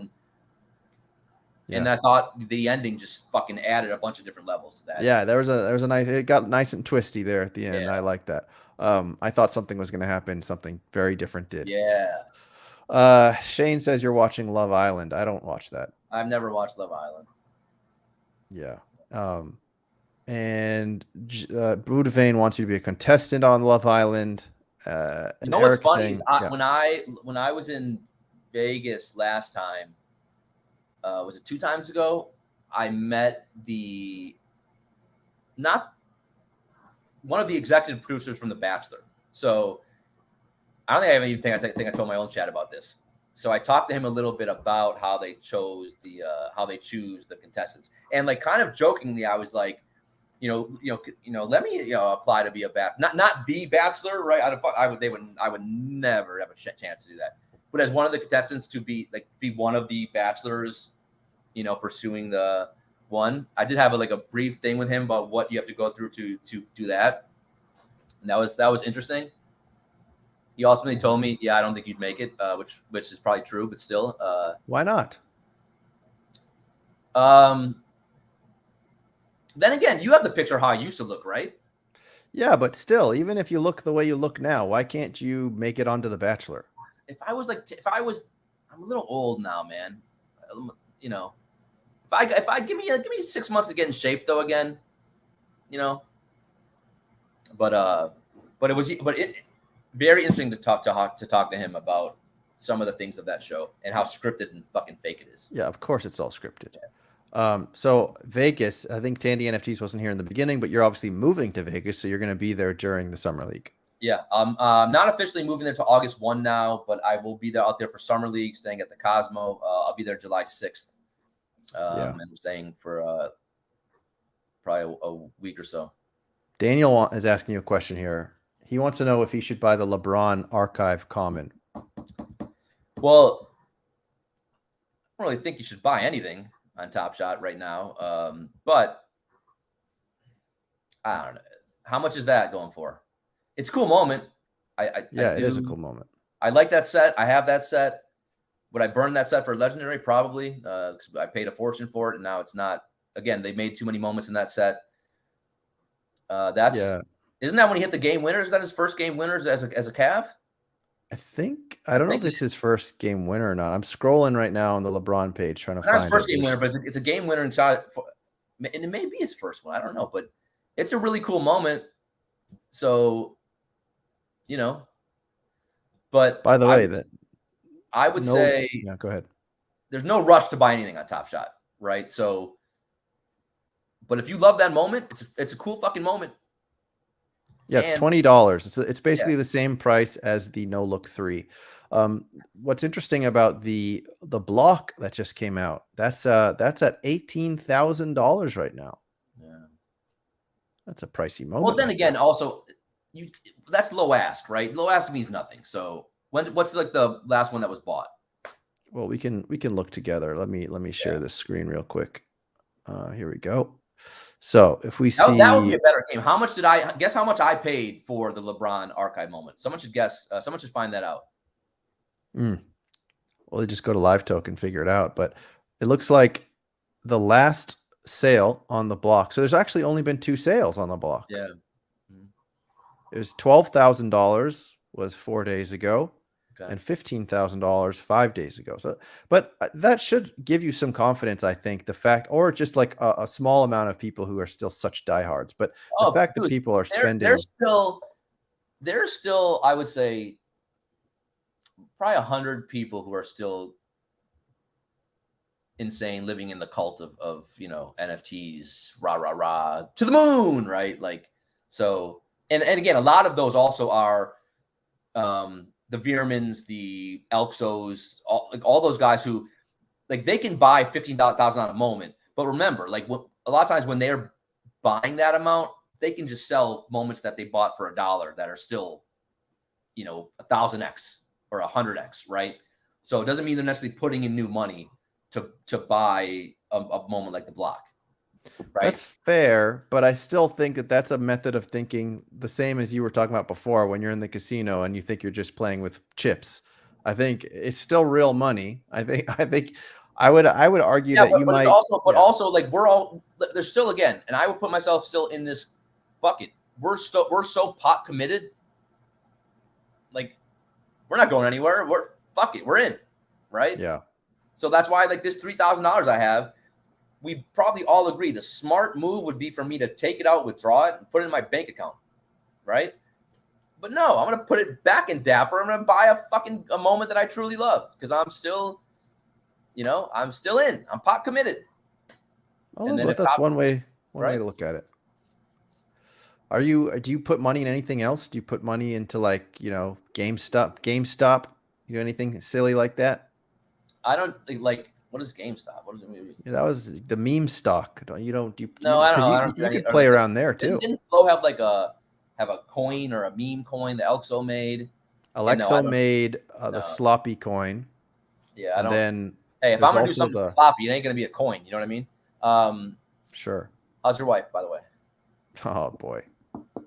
and I thought the ending just fucking added a bunch of different levels to that. Yeah, there was a nice. It got nice and twisty there at the end. I like that. I thought something was going to happen. Something very different did. Yeah. Shane says you're watching Love Island. I don't watch that. I've never watched Love Island. Yeah. And Budavane wants you to be a contestant on Love Island. You know what's funny is when I was in Vegas last time, was it 2 times ago? I met one of the executive producers from The Bachelor. So I don't think I think I told my own chat about this. So I talked to him a little bit about how they choose the contestants, and like kind of jokingly, I was like, let me apply to be a not the Bachelor, right? I would never have a chance to do that. But as one of the contestants to be one of the bachelors, pursuing the one, I did have a brief thing with him about what you have to go through to do that. And that was interesting. He ultimately told me, "Yeah, I don't think you'd make it," which is probably true, but still. Why not? Then again, you have the picture how I used to look, right? Yeah, but still, even if you look the way you look now, why can't you make it onto The Bachelor? If I was, I'm a little old now, man. You know, if I give me 6 months to get in shape though again, you know. But it very interesting to talk to him about some of the things of that show and how scripted and fucking fake it is. Yeah, of course it's all scripted. So Vegas, I think Tandy NFTs wasn't here in the beginning, but you're obviously moving to Vegas, so you're going to be there during the summer league. Yeah, I'm not officially moving there to August 1 now, but I will be there out there for summer league, staying at the Cosmo. I'll be there July 6th, and I'm staying for probably a week or so. Daniel is asking you a question here. He wants to know if he should buy the LeBron Archive Common. Well, I don't really think you should buy anything on Top Shot right now, but I don't know. How much is that going for? It's a cool moment. It is a cool moment. I like that set. I have that set. Would I burn that set for Legendary? Probably. I paid a fortune for it, and now it's not. Again, they made too many moments in that set. Isn't that when he hit the game winner? Is that his first game winners as a Cav? I don't know if it's his first game winner or not. I'm scrolling right now on the LeBron page trying to find his first game winner, but it's a game winner and it may be his first one. I don't know, but it's a really cool moment. So, you know, but by the way, I would say, go ahead. There's no rush to buy anything on Top Shot, right? So, but if you love that moment, it's a cool fucking moment. Yeah, it's $20. It's basically the same price as the No Look 3. What's interesting about the block that just came out, that's at $18,000 right now. Yeah, that's a pricey moment. Well, then again, also that's low ask, right? Low ask means nothing. So what's like the last one that was bought? Well, we can look together. Let me share this screen real quick. Here we go. So if we see that would be a better game. How much did I guess? How much I paid for the LeBron Archive moment? Someone should guess. Someone should find that out. Well, they just go to Live Token and figure it out. But it looks like the last sale on the block. So there's actually only been 2 sales on the block. Yeah. It was $12,000 was 4 days ago. Okay. And $15,000 5 days ago. So, but that should give you some confidence, I think, the fact, or just like a small amount of people who are still such diehards. But the fact that people are spending, there's still, I would say, probably 100 people who are still insane, living in the cult of NFTs, rah to the moon, right? Like, so, and again, a lot of those also are, the Veermans, the Elxos, all those guys who, like, they can buy $15,000 on a moment. But remember, like, a lot of times when they're buying that amount, they can just sell moments that they bought for $1 that are still, 1,000x or 100x, right? So it doesn't mean they're necessarily putting in new money to buy a moment like the block. Right? That's fair, but I still think that that's a method of thinking the same as you were talking about before when you're in the casino and you think you're just playing with chips. I think it's still real money. I would argue that you might also like there's still, again, and I would put myself still in this bucket. We're so pot committed. Like, we're not going anywhere. We're in, right? Yeah. So that's why, like, this $3,000 I have, we probably all agree the smart move would be for me to take it out, withdraw it, and put it in my bank account, right? But no, I'm going to put it back in Dapper. I'm going to buy a moment that I truly love because I'm still, I'm still in. I'm pot committed. Oh, that's one way to look at it. Do you put money in anything else? Do you put money into, like, GameStop, anything silly like that? I don't like. What is GameStop? What does it mean? Yeah, that was the meme stock. I don't. You could play around there too. Didn't Flo have a coin or a meme coin that Elxo made? Alexo made the sloppy coin. Yeah, I don't. Then if I'm gonna do something sloppy, it ain't gonna be a coin. You know what I mean? Sure. How's your wife, by the way? Oh boy.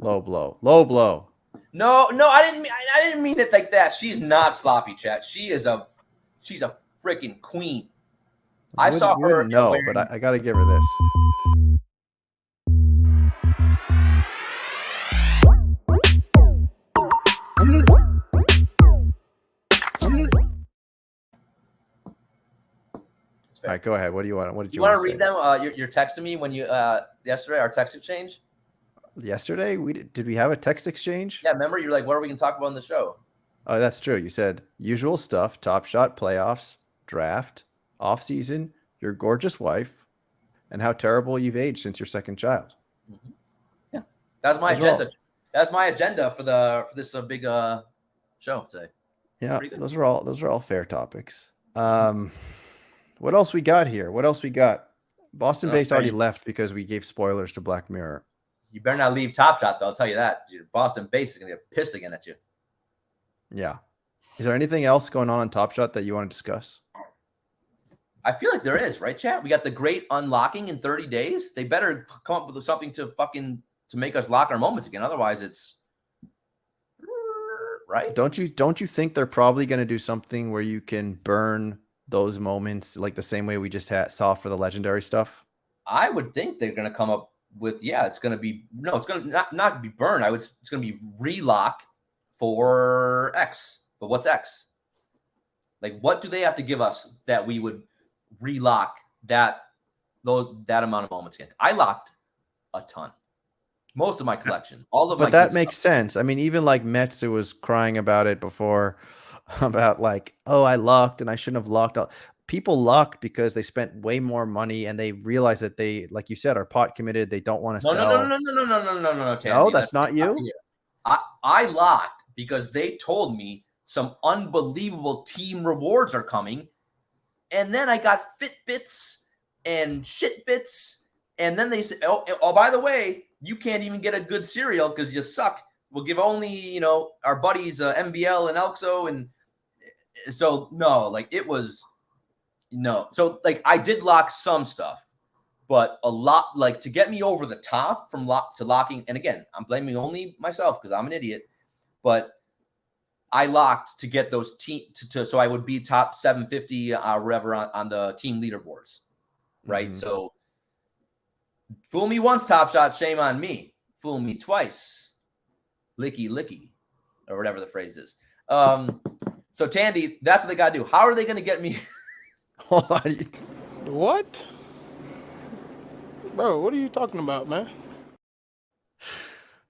Low blow. Low blow. No, I didn't mean it like that. She's not sloppy, chat. She's a freaking queen. I saw You her wouldn't know, wearing, but I got to give her this. All right, go ahead. What do you want? What did you want want to to read them? You're texting me when you yesterday our text exchange. Yesterday, did we have a text exchange? Yeah, remember you're like, what are we gonna talk about on the show? Oh, that's true. You said usual stuff: Top Shot, playoffs, draft, off season, your gorgeous wife, and how terrible you've aged since your second child. Mm-hmm. Yeah, that's my agenda. That's my agenda for this big show today. Yeah, those are all fair topics. What else we got here? What else we got? Boston Base already left because we gave spoilers to Black Mirror. You better not leave Top Shot, though. I'll tell you that. Your Boston Base is going to get pissed again at you. Yeah. Is there anything else going on Top Shot that you want to discuss? I feel like there is, right, chat? We got the great unlocking in 30 days. They better come up with something to make us lock our moments again. Otherwise, it's right. Don't you think they're probably going to do something where you can burn those moments like the same way we just saw for the legendary stuff? I would think they're going to come up with, it's going to be, it's going to not be burned. It's going to be relock for X. But what's X? Like, what do they have to give us that we would relock that amount of moments again? I locked a ton. Most of my collection. All of my. But that makes sense. I mean, even like Metsu was crying about it before, about like, oh, I locked and I shouldn't have locked. People locked because they spent way more money and they realized that they, like you said, are pot committed. They don't want to sell. No, Tandy, no, that's not you. I locked because they told me some unbelievable team rewards are coming, and then I got Fitbits and Shitbits, and then they said, oh, by the way, you can't even get a good cereal because you suck. We'll give only, our buddies MBL and Elxo, and so no, like it was no. So like I did lock some stuff, but a lot, like, to get me over the top from locking. And again, I'm blaming only myself because I'm an idiot, but I locked to get those so I would be top 750 whatever on the team leaderboards, right? Mm-hmm. So fool me once, Top Shot, shame on me. Fool me twice, licky licky, or whatever the phrase is. So Tandy, that's what they got to do. How are they going to get me? Hold on. What? Bro, what are you talking about, man?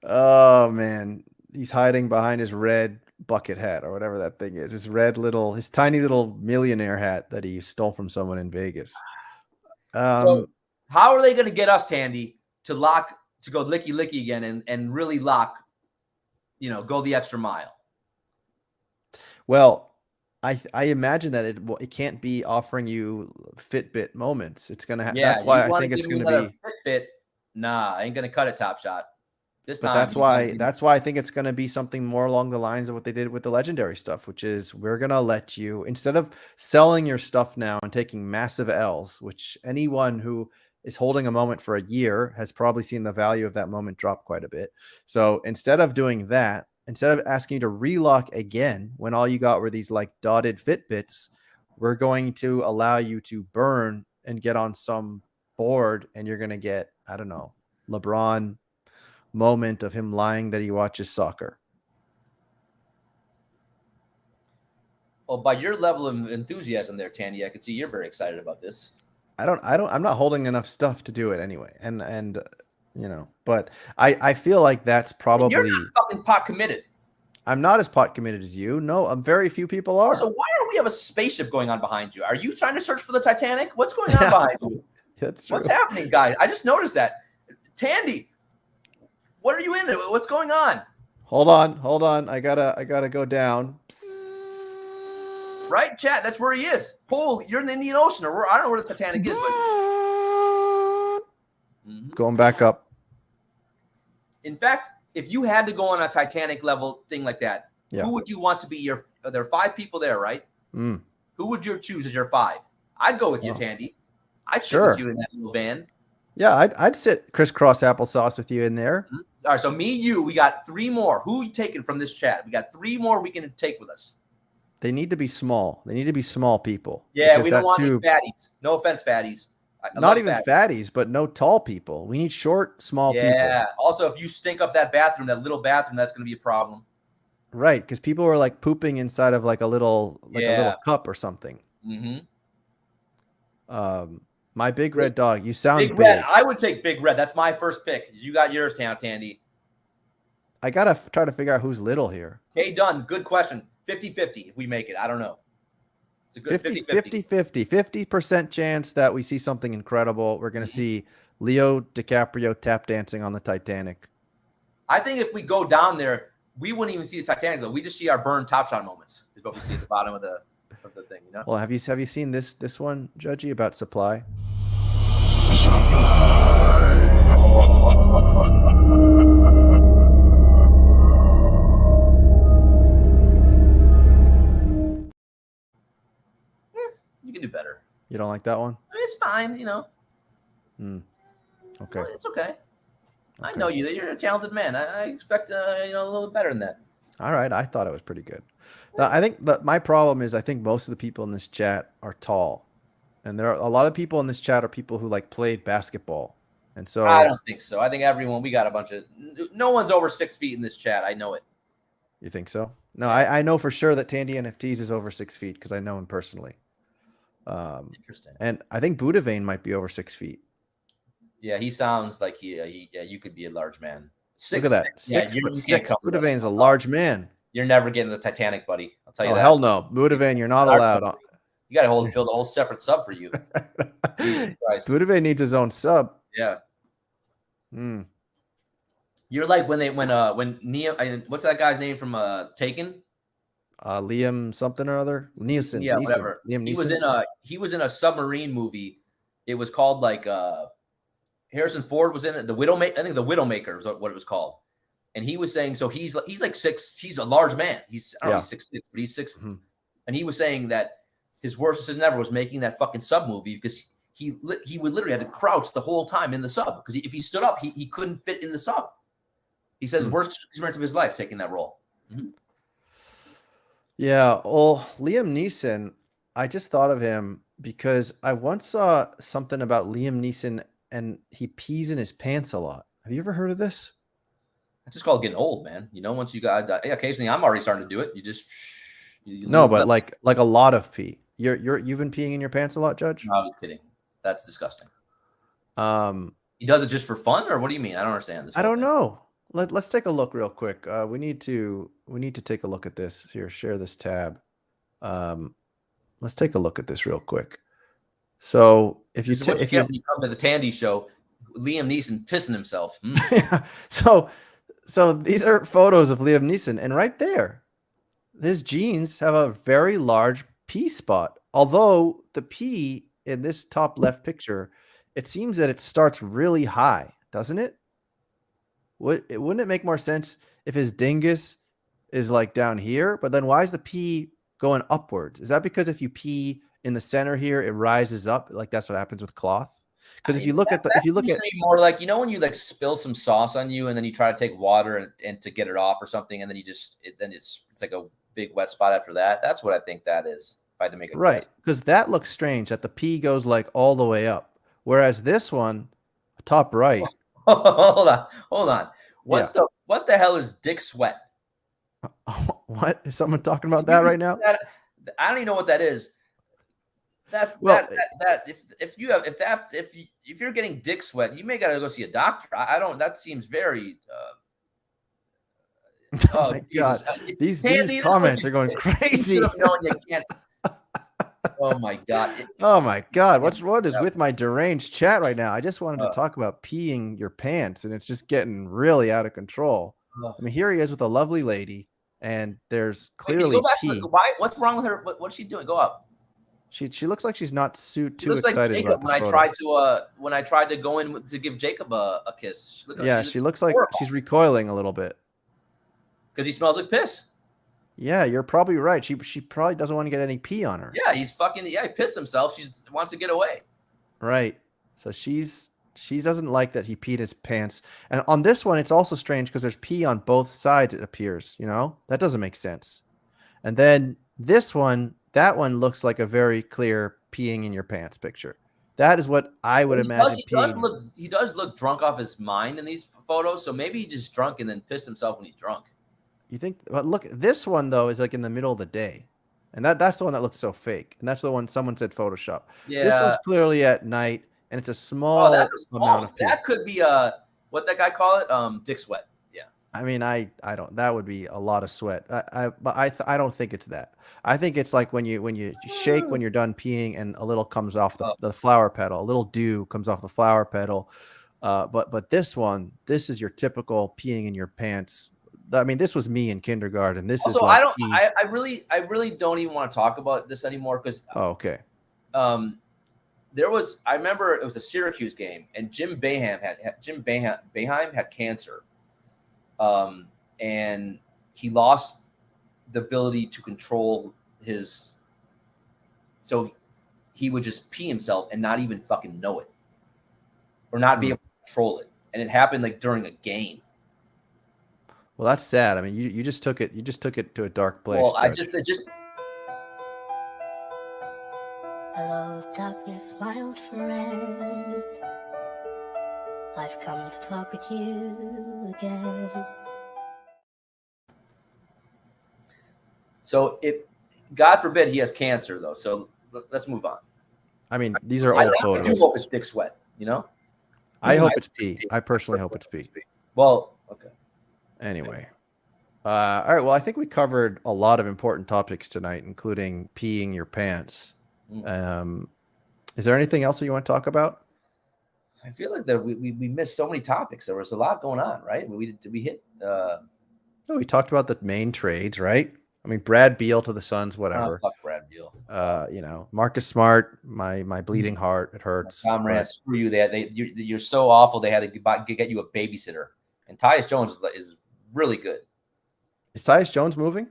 Oh man, he's hiding behind his red bucket hat or whatever that thing is. His tiny little millionaire hat that he stole from someone in Vegas. So how are they going to get us, Tandy, to go licky licky again and really lock, go the extra mile? Well, I imagine that it can't be offering you Fitbit moments. It's gonna. That's why I think it's gonna be Fitbit. Nah, I ain't gonna cut it, Top Shot. This time. That's why I think it's gonna be something more along the lines of what they did with the legendary stuff, which is we're gonna let you, instead of selling your stuff now and taking massive L's, which anyone who is holding a moment for a year has probably seen the value of that moment drop quite a bit. So instead of doing that, instead of asking you to relock again when all you got were these like dotted Fitbits, we're going to allow you to burn and get on some board, and you're going to get, I don't know, LeBron moment of him lying that he watches soccer. Well, by your level of enthusiasm there, Tandy, I can see you're very excited about this. I'm not holding enough stuff to do it anyway. And but I feel like that's probably. You're not fucking pot committed. I'm not as pot committed as you. No, very few people are. So why don't we have a spaceship going on behind you? Are you trying to search for the Titanic? What's going on behind you? That's true. What's happening, guys? I just noticed that. Tandy, what are you in? What's going on? Hold on. I gotta go down. Right, chat. That's where he is. Paul, you're in the Indian Ocean, or I don't know where the Titanic is, but going back up. In fact, if you had to go on a Titanic level thing like that, who would you want to be there are 5 people there, right? Who would you choose as your 5? I'd go with you, Tandy. I'd sit with you in that little van. Yeah, I'd sit crisscross applesauce with you in there. All right, so me, you, we got 3 more. Who are you taking from this chat? We got 3 more we can take with us. They need to be small. They need to be small people. Yeah, because we don't that want any too, fatties. No offense, fatties. I not love even fatties, but no tall people. We need short, small people. Yeah. Also, if you stink up that bathroom, that little bathroom, that's going to be a problem. Right, because people are like pooping inside of like a little cup or something. Mm-hmm. My big red dog. You sound Big big. Red. I would take Big Red. That's my first pick. You got yours, Tandy. I gotta try to figure out who's little here. Hey, Dunn. Good question. 50-50 if we make it. I don't know. It's a good 50-50. 50% chance that we see something incredible. We're gonna see Leo DiCaprio tap dancing on the Titanic. I think if we go down there, we wouldn't even see the Titanic though. We just see our burned Top Shot moments. Is what we see at the bottom of the thing. You know. Well, have you seen this one, Judgy, about supply? You can do better. You don't like that one? I mean, it's fine. You know. Okay. It's okay. I know you. You're a talented man. I expect a little better than that. All right. I thought it was pretty good. I think my problem is I think most of the people in this chat are tall. And there are a lot of people in this chat are people who like played basketball. And so I don't think so. I think we got a bunch of no one's over 6 feet in this chat. I know it. You think so? No, I know for sure that Tandy NFTs is over 6 feet because I know him personally. Interesting. And I think Budavane might be over 6 feet. Yeah, he sounds like you could be a large man. Look at that. 6'6". Budavane's a large man. You're never getting the Titanic, buddy. I'll tell you that. Hell no. Budavane, you're not allowed. You got to build a whole separate sub for you. Budavane needs his own sub. Yeah. You're like when Neo, what's that guy's name from Taken? Liam something or other. Neeson. Yeah, whatever. Liam Neeson. He was in a submarine movie. It was called like Harrison Ford was in it. I think The Widowmaker is what it was called. And he was saying, so he's like 6. He's a large man. He's 6'6", but he's 6. Mm-hmm. And he was saying that his worst decision ever was making that fucking sub movie because he would literally have to crouch the whole time in the sub because if he stood up, he couldn't fit in the sub. He said his worst experience of his life taking that role. Mm-hmm. Yeah. Well, Liam Neeson, I just thought of him because I once saw something about Liam Neeson and he pees in his pants a lot. Have you ever heard of this? It's just called getting old, man. You know, once you got occasionally, I'm already starting to do it. You just but like a lot of pee. You've been peeing in your pants a lot, Judge? No, I was kidding. That's disgusting. He does it just for fun, or what do you mean? I don't understand this. I don't know. Let's take a look real quick. We need to take a look at this here. Share this tab. Let's take a look at this real quick. So if you come to the Tandy show, Liam Neeson pissing himself. Yeah. So these are photos of Liam Neeson, and right there, his jeans have a very large pee spot. Although the pee in this top left picture, it seems that it starts really high, doesn't it? Wouldn't it make more sense if his dingus is like down here? But then why is the pee going upwards? Is that because if you pee in the center here, it rises up? Like that's what happens with cloth. Because if you look at more like, when you like spill some sauce on you and then you try to take water and to get it off or something, and then it's like a big wet spot after that. That's what I think that is. If I had to make it right, because that looks strange that the pee goes like all the way up, whereas this one, top right. Hold on. What the hell is dick sweat? What is someone talking about that right now? I don't even know what that is. If you're getting dick sweat, you may gotta go see a doctor. I don't. That seems very. Oh my God! These comments are going crazy. Oh my God! Oh my God! What is with my deranged chat right now? I just wanted to talk about peeing your pants, and it's just getting really out of control. I mean, here he is with a lovely lady, and there's clearly pee. What's wrong with her? What's she doing? Go up. She looks like she's not too excited like about this when I tried to go in to give Jacob a kiss. She looks like she's recoiling a little bit because he smells like piss. Yeah, you're probably right. She probably doesn't want to get any pee on her. Yeah, he pissed himself. She wants to get away. Right. So she's She doesn't like that he peed his pants. And on this one, it's also strange because there's pee on both sides, it appears, you know? That doesn't make sense. And then this one, that one looks like a very clear peeing in your pants picture. That is what I would imagine peeing. He does look drunk off his mind in these photos, so maybe he just drunk and then pissed himself when he's drunk. You think? But look, this one though is like in the middle of the day, and that's the one that looks so fake, and that's the one someone said Photoshop. Yeah, this one's clearly at night, and it's a small, that's a small amount of pee. That could be what that guy call it? Dick sweat. Yeah. I mean, I don't. That would be a lot of sweat. But I don't think it's that. I think it's like when you shake when you're done peeing, and a little comes off the flower petal. A little dew comes off the flower petal. But this one, this is your typical peeing in your pants. I mean, this was me in kindergarten. This also, is like I really don't even want to talk about this anymore because okay. There was, I remember it was a Syracuse game, and Jim Boeheim had cancer, and he lost the ability to control his. So he would just pee himself and not even fucking know it, or not be able to control it, and it happened like during a game. Well, that's sad. I mean, you just took it. You just took it to a dark place. Well, Judge. it just. Hello, darkness, my old friend. I've come to talk with you again. So if, God forbid, he has cancer, though. So let's move on. I mean, these are old photos. I do hope it's dick sweat. You know. I hope it's pee. I personally hope it's pee. Well, okay. Anyway. All right. Well, I think we covered a lot of important topics tonight, including peeing your pants. Is there anything else that you want to talk about? I feel like that we missed so many topics. There was a lot going on, right? We hit. No, we talked about the main trades, right? I mean, Brad Beal to the Suns, whatever. Fuck Brad Beal. You know, Marcus Smart, my bleeding heart, it hurts. Comrade, screw you. You're so awful. They had to get you a babysitter. And Tyus Jones is really good. Is Tyus Jones moving?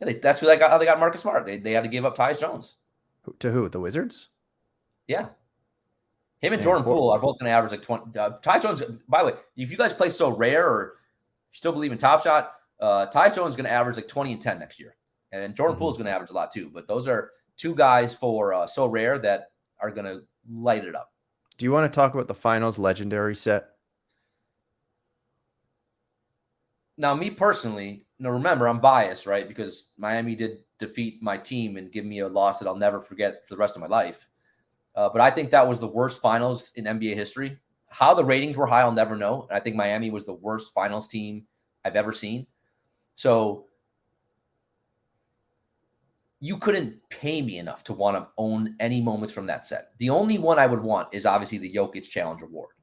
Yeah, that's who they got. How they got Marcus Smart. They had to give up Tyus Jones. To who? The Wizards? Yeah. Him and Jordan Poole are both going to average like 20. Tyus Jones, by the way, if you guys play So Rare or you still believe in Top Shot, Tyus Jones is going to average like 20 and 10 next year. And then Jordan Poole is going to average a lot too. But those are two guys for So Rare that are going to light it up. Do you want to talk about the finals legendary set? Now, me personally, remember, I'm biased, right? Because Miami did defeat my team and give me a loss that I'll never forget for the rest of my life. But I think that was the worst finals in NBA history. How the ratings were high, I'll never know. And I think Miami was the worst finals team I've ever seen. So you couldn't pay me enough to want to own any moments from that set. The only one I would want is obviously the Jokic Challenge Award.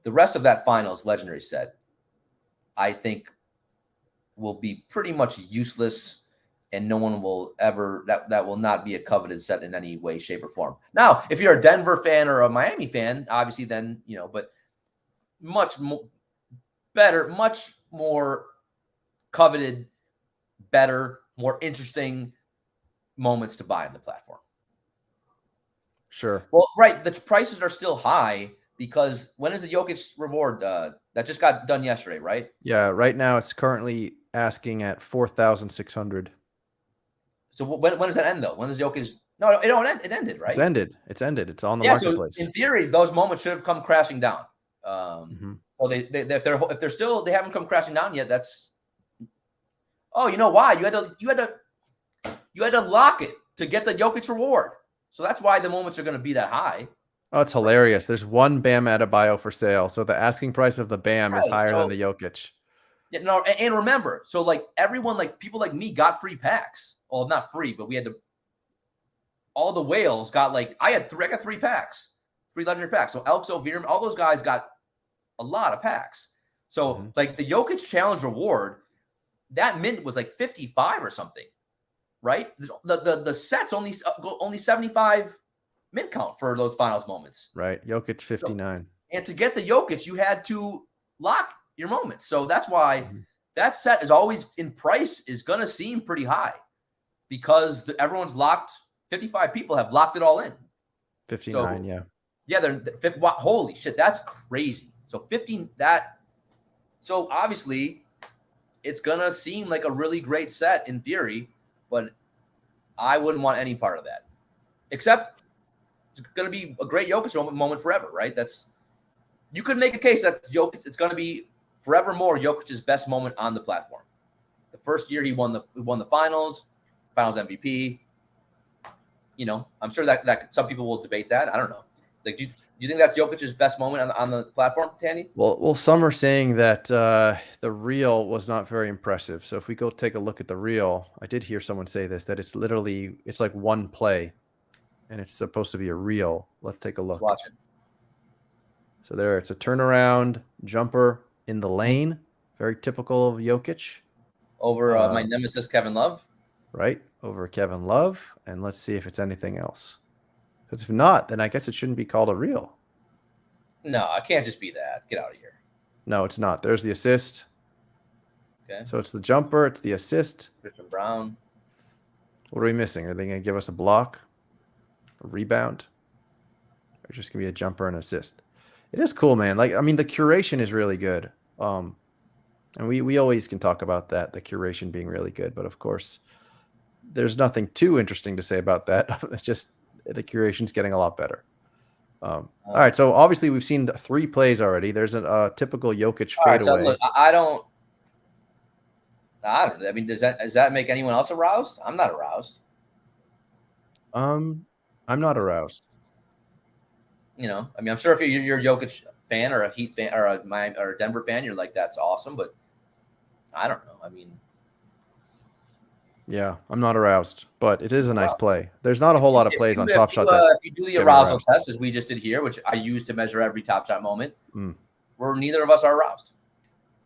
The rest of that finals legendary set, I think, will be pretty much useless, and no one will ever that will not be a coveted set in any way, shape, or form. Now, if you're a Denver fan or a Miami fan, obviously then, but much better, much more coveted, better, more interesting moments to buy on the platform. Sure. Well, right. The prices are still high because when is the Jokic reward? That just got done yesterday, right? Yeah. Right now it's currently asking at 4,600. So when does that end though? When does Jokic? No, it ended, right? It's ended. It's on the marketplace. So in theory, those moments should have come crashing down. So if they're still, they haven't come crashing down yet. That's, oh, you know why? You had to lock it to get the Jokic reward. So that's why the moments are going to be that high. Oh, it's hilarious. There's one Bam Adebayo for sale. So the asking price of the Bam is higher than the Jokic. Yeah, no, and remember, so like everyone, like people like me got free packs. Well, not free, but we had to, all the whales got like, I got 3 packs, 3 legendary packs. So Elks, Veerman, all those guys got a lot of packs. So like the Jokic Challenge reward, that mint was like 55 or something, right? The set's only 75 mint count for those finals moments. Right. Jokic 59. So, and to get the Jokic, you had to lock your moments. So that's why that set is always in price is going to seem pretty high because everyone's locked. 55 people have locked it all in. 59. So, yeah. Yeah, holy shit, that's crazy. So 15 that. So obviously, it's gonna seem like a really great set in theory, but I wouldn't want any part of that. Except it's gonna be a great Jokic moment forever, right? You could make a case that Jokic. It's gonna be forevermore Jokic's best moment on the platform. The first year he won the finals MVP. You know, I'm sure that some people will debate that. I don't know. Like, do you think that's Jokic's best moment on the platform, Tandy? Well, some are saying that the reel was not very impressive. So if we go take a look at the reel, I did hear someone say this, that it's like one play, and it's supposed to be a reel. Let's take a look. Let's watch it. So there, it's a turnaround jumper in the lane, very typical of Jokic. Over my nemesis, Kevin Love. Right, over Kevin Love. And let's see if it's anything else. Because if not, then I guess it shouldn't be called a reel. No, it can't just be that. Get out of here. No, it's not. There's the assist. Okay. So it's the jumper, it's the assist. Christian Brown. What are we missing? Are they going to give us a block, a rebound, or just going to be a jumper and assist? It is cool, man. Like, I mean, the curation is really good. And we always can talk about that, the curation being really good. But of course, there's nothing too interesting to say about that. It's just the curation's getting a lot better. All right, so obviously we've seen 3 plays already. There's a typical Jokic fadeaway. So look, I don't. I mean, does that make anyone else aroused? I'm not aroused. I'm not aroused. You know, I mean, I'm sure if you're a Jokic fan or a Heat fan or a Denver fan, you're like, that's awesome. But I don't know. I mean, yeah, I'm not aroused, but it is a nice play. There's not a whole lot of plays on Top Shot. If you do the arousal test, as we just did here, which I use to measure every Top Shot moment, where neither of us are aroused.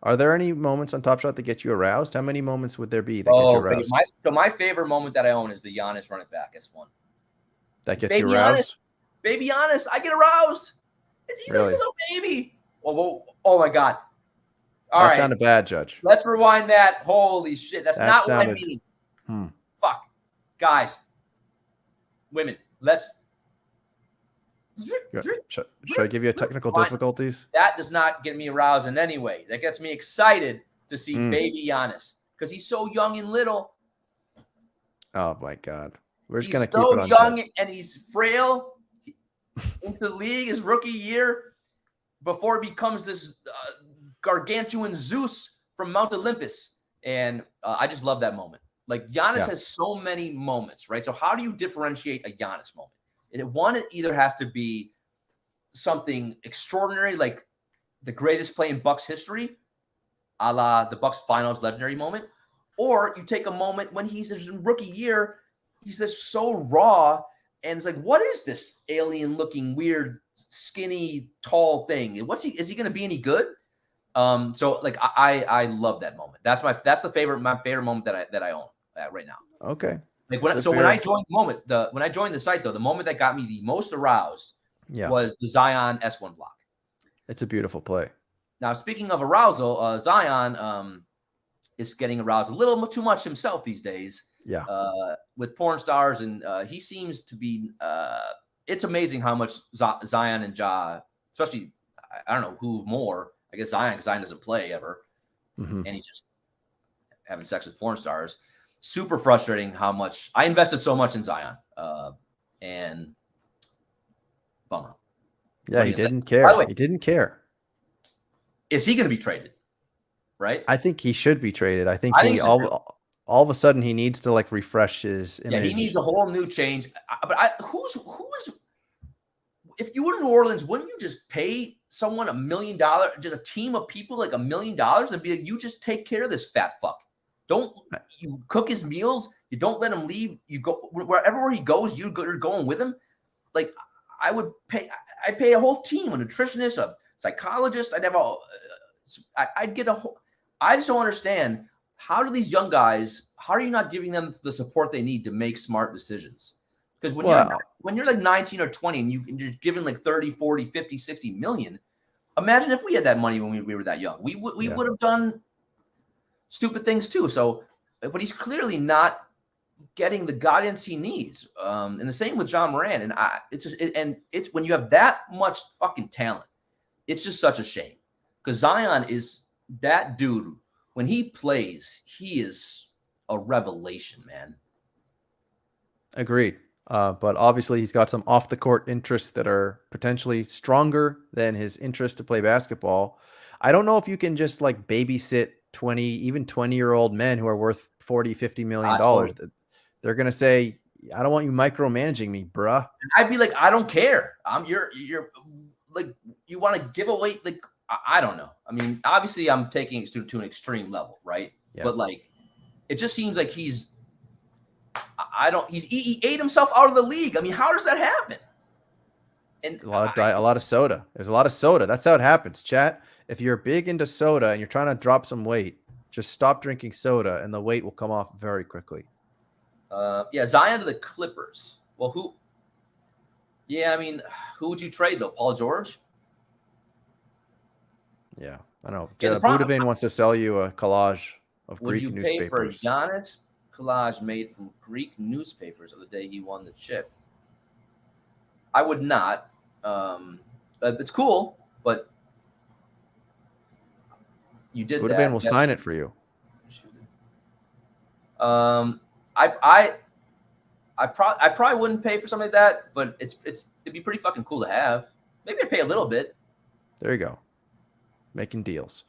Are there any moments on Top Shot that get you aroused? How many moments would there be that get you aroused? My favorite moment that I own is the Giannis run it back S1. That gets you aroused? Baby Giannis, I get aroused. He's like a little baby. Oh my God. All right. That sounded bad, Judge. Let's rewind that. Holy shit. That's not what I mean. Fuck. Guys. Women. Let's. Should I give you a technical difficulties? That does not get me aroused in any way. That gets me excited to see baby Giannis because he's so young and little. Oh my God. We're just going to keep it on. He's so young and he's frail. Into the league his rookie year before he becomes this gargantuan Zeus from Mount Olympus. And I just love that moment. Like Giannis has so many moments, right? So how do you differentiate a Giannis moment? And it either has to be something extraordinary, like the greatest play in Bucks history, a la the Bucks finals legendary moment, or you take a moment when he's his rookie year, he's just so raw. And it's like, what is this alien-looking, weird, skinny, tall thing? Is he going to be any good? So like, I love that moment. That's my favorite moment that I own right now. Okay. Like when I joined the site though, the moment that got me the most aroused was the Zion S1 block. It's a beautiful play. Now, speaking of arousal, Zion is getting aroused a little too much himself these days. Yeah. With porn stars, and he seems to be. It's amazing how much Zion and Ja, especially, I don't know who more. I guess Zion, because Zion doesn't play ever, and he's just having sex with porn stars. Super frustrating how much I invested so much in Zion, and bummer. Yeah, he didn't care. He didn't care. Is he going to be traded? Right. I think he should be traded. I think all of a sudden he needs to like refresh his image. Yeah, he needs a whole new change. But who is? If you were in New Orleans, wouldn't you just pay someone $1 million, just a team of people like $1 million, and be like, you just take care of this fat fuck. Don't you cook his meals? You don't let him leave. You go where he goes. You're going with him. Like I'd pay a whole team, a nutritionist, a psychologist. I'd get a whole. I just don't understand. How do these young guys, how are you not giving them the support they need to make smart decisions? Because when you're like 19 or 20 and you're giving like 30, 40, 50, 60 million, imagine if we had that money when we were that young. We would have done stupid things too. So, but he's clearly not getting the guidance he needs. And the same with John Moran. And it's when you have that much fucking talent, it's just such a shame because Zion is that dude. When he plays, he is a revelation, man. Agreed. But obviously he's got some off the court interests that are potentially stronger than his interest to play basketball. I don't know if you can just like babysit 20-year-old men who are worth $40-50 million. They're going to say, I don't want you micromanaging me, bruh. I'd be like, I don't care. You're like, you want to give away, like, I don't know. I mean, obviously I'm taking it to an extreme level, right? Yeah. But like, it just seems like he ate himself out of the league. I mean, how does that happen? And a lot of soda. There's a lot of soda. That's how it happens, chat. If you're big into soda and you're trying to drop some weight, just stop drinking soda and the weight will come off very quickly. Yeah, Zion to the Clippers. Well, who? Yeah, I mean, who would you trade though? Paul George? Yeah, I know. Yeah, Budavin wants to sell you a collage of Greek newspapers. Would you pay for Giannis collage made from Greek newspapers of the day he won the chip? I would not. It's cool, but you did that. Budavin will sign it for you. I probably wouldn't pay for something like that, but it'd be pretty fucking cool to have. Maybe I'd pay a little bit. There you go. Making deals.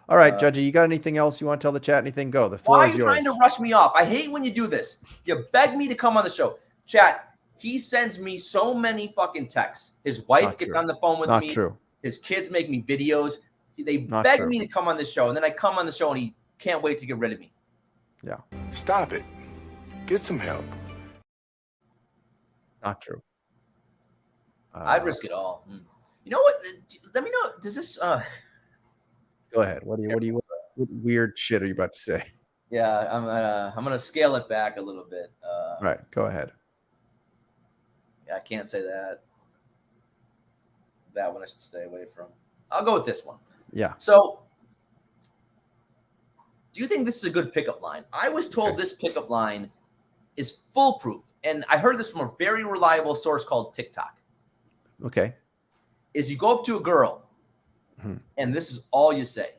All right, Judgy, you got anything else you want to tell the chat? Anything? Go. The floor is yours. Why are you trying to rush me off? I hate when you do this. You beg me to come on the show. Chat, he sends me so many fucking texts. His wife gets on the phone with me. Not true. His kids make me videos. They beg me to come on the show, and then I come on the show, and he can't wait to get rid of me. Yeah. Stop it. Get some help. Not true. I'd risk it all. You know what? Let me know. Does this? Go ahead. What weird shit are you about to say? Yeah, I'm gonna scale it back a little bit. Right. Go ahead. Yeah, I can't say that. That one I should stay away from. I'll go with this one. Yeah. So, do you think this is a good pickup line? I was told this pickup line is foolproof, and I heard this from a very reliable source called TikTok. Okay. Is you go up to a girl, and this is all you say.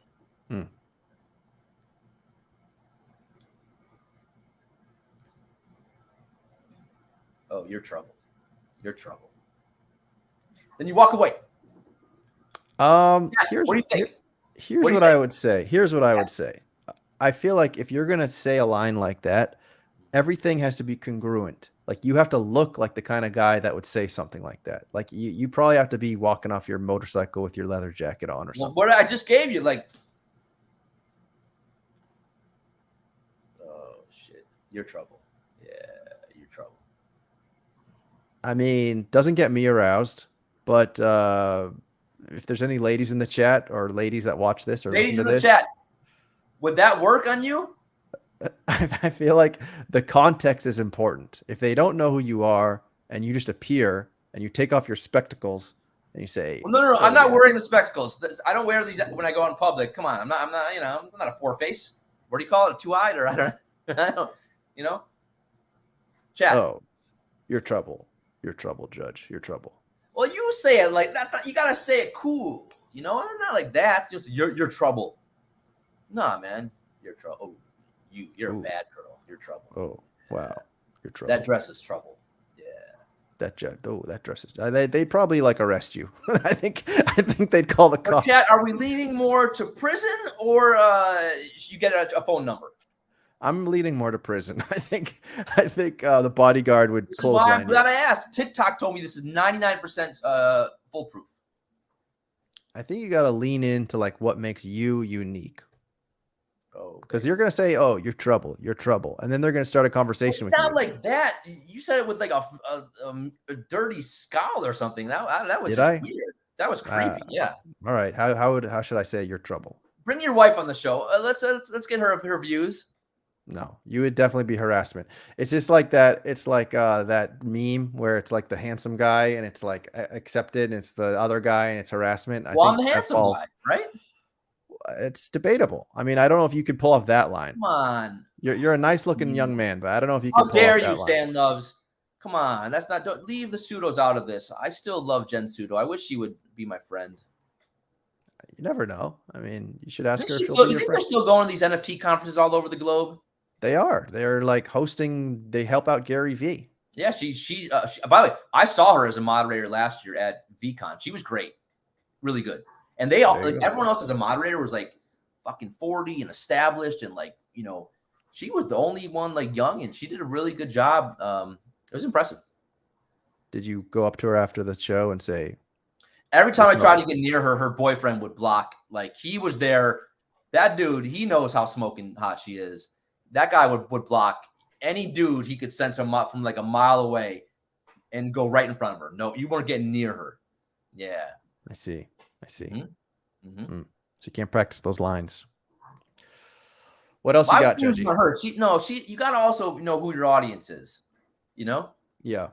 Oh, you're trouble. You're trouble. Then you walk away. Here's what do you think? Here's what I would say. Here's what I would say. I feel like if you're gonna say a line like that, everything has to be congruent. Like you have to look like the kind of guy that would say something like that. Like you probably have to be walking off your motorcycle with your leather jacket on or something. What I just gave you, like, oh shit, you're trouble. Yeah, you're trouble. I mean, doesn't get me aroused, but if there's any ladies in the chat or ladies that watch this or ladies listen to this, in the chat, would that work on you? I feel like the context is important. If they don't know who you are and you just appear and you take off your spectacles and you say, well, no, I'm not wearing the spectacles. I don't wear these when I go out in public. Come on, I'm not, I'm not a four face. What do you call it? A two-eyed, or I don't, Chat. Oh, you're trouble. You're trouble, Judge. You're trouble. Well, you say it like that's not. You gotta say it cool. Not like that. You're trouble. Nah, man, you're trouble. Oh, you're a bad girl. You're trouble. Oh, wow, you're trouble. That dress is trouble. Yeah. That dress is. They'd probably like arrest you. I think they'd call the cops. Chat, are we leaning more to prison or you get a phone number? I'm leaning more to prison. I think the bodyguard would close. Why I'm glad I asked. TikTok told me this is 99% foolproof. I think you got to lean into like what makes you unique. Oh, because you're gonna say, "Oh, you're trouble, and then they're gonna start a conversation with you. Not like that. You said it with like a dirty scowl or something. That was weird. That was creepy. Yeah. All right. How should I say you're trouble? Bring your wife on the show. Let's get her views. No, you would definitely be harassment. It's just like that. It's like that meme where it's like the handsome guy and it's like accepted, and it's the other guy and it's harassment. I'm the handsome guy, right? It's debatable. I mean, I don't know if you could pull off that line. Come on. You're a nice looking young man, but I don't know if you How can pull dare off you, that line. Stan Loves? Come on, that's not. Don't leave the pseudos out of this. I still love Jen Pseudo. I wish she would be my friend. You never know. I mean, you should ask her if You she'll be your think they're friend. still going to these NFT conferences all over the globe? They are. They're like hosting. They help out Gary Vee. Yeah, she by the way, I saw her as a moderator last year at VCon. She was great. Really good. And they all, There you like, go. everyone else as a moderator was like fucking 40 and established, and like, she was the only one like young, and she did a really good job. It was impressive. Did you go up to her after the show and say, Every time I What's tried up? to get near her, her boyfriend would block. Like, he was there. That dude, he knows how smoking hot she is. That guy would block any dude he could sense from like a mile away and go right in front of her. No, you weren't getting near her. Yeah. I see. Mm-hmm. So you can't practice those lines. What else you Why got, would you use Judgy? her? You gotta also know who your audience is. Yeah.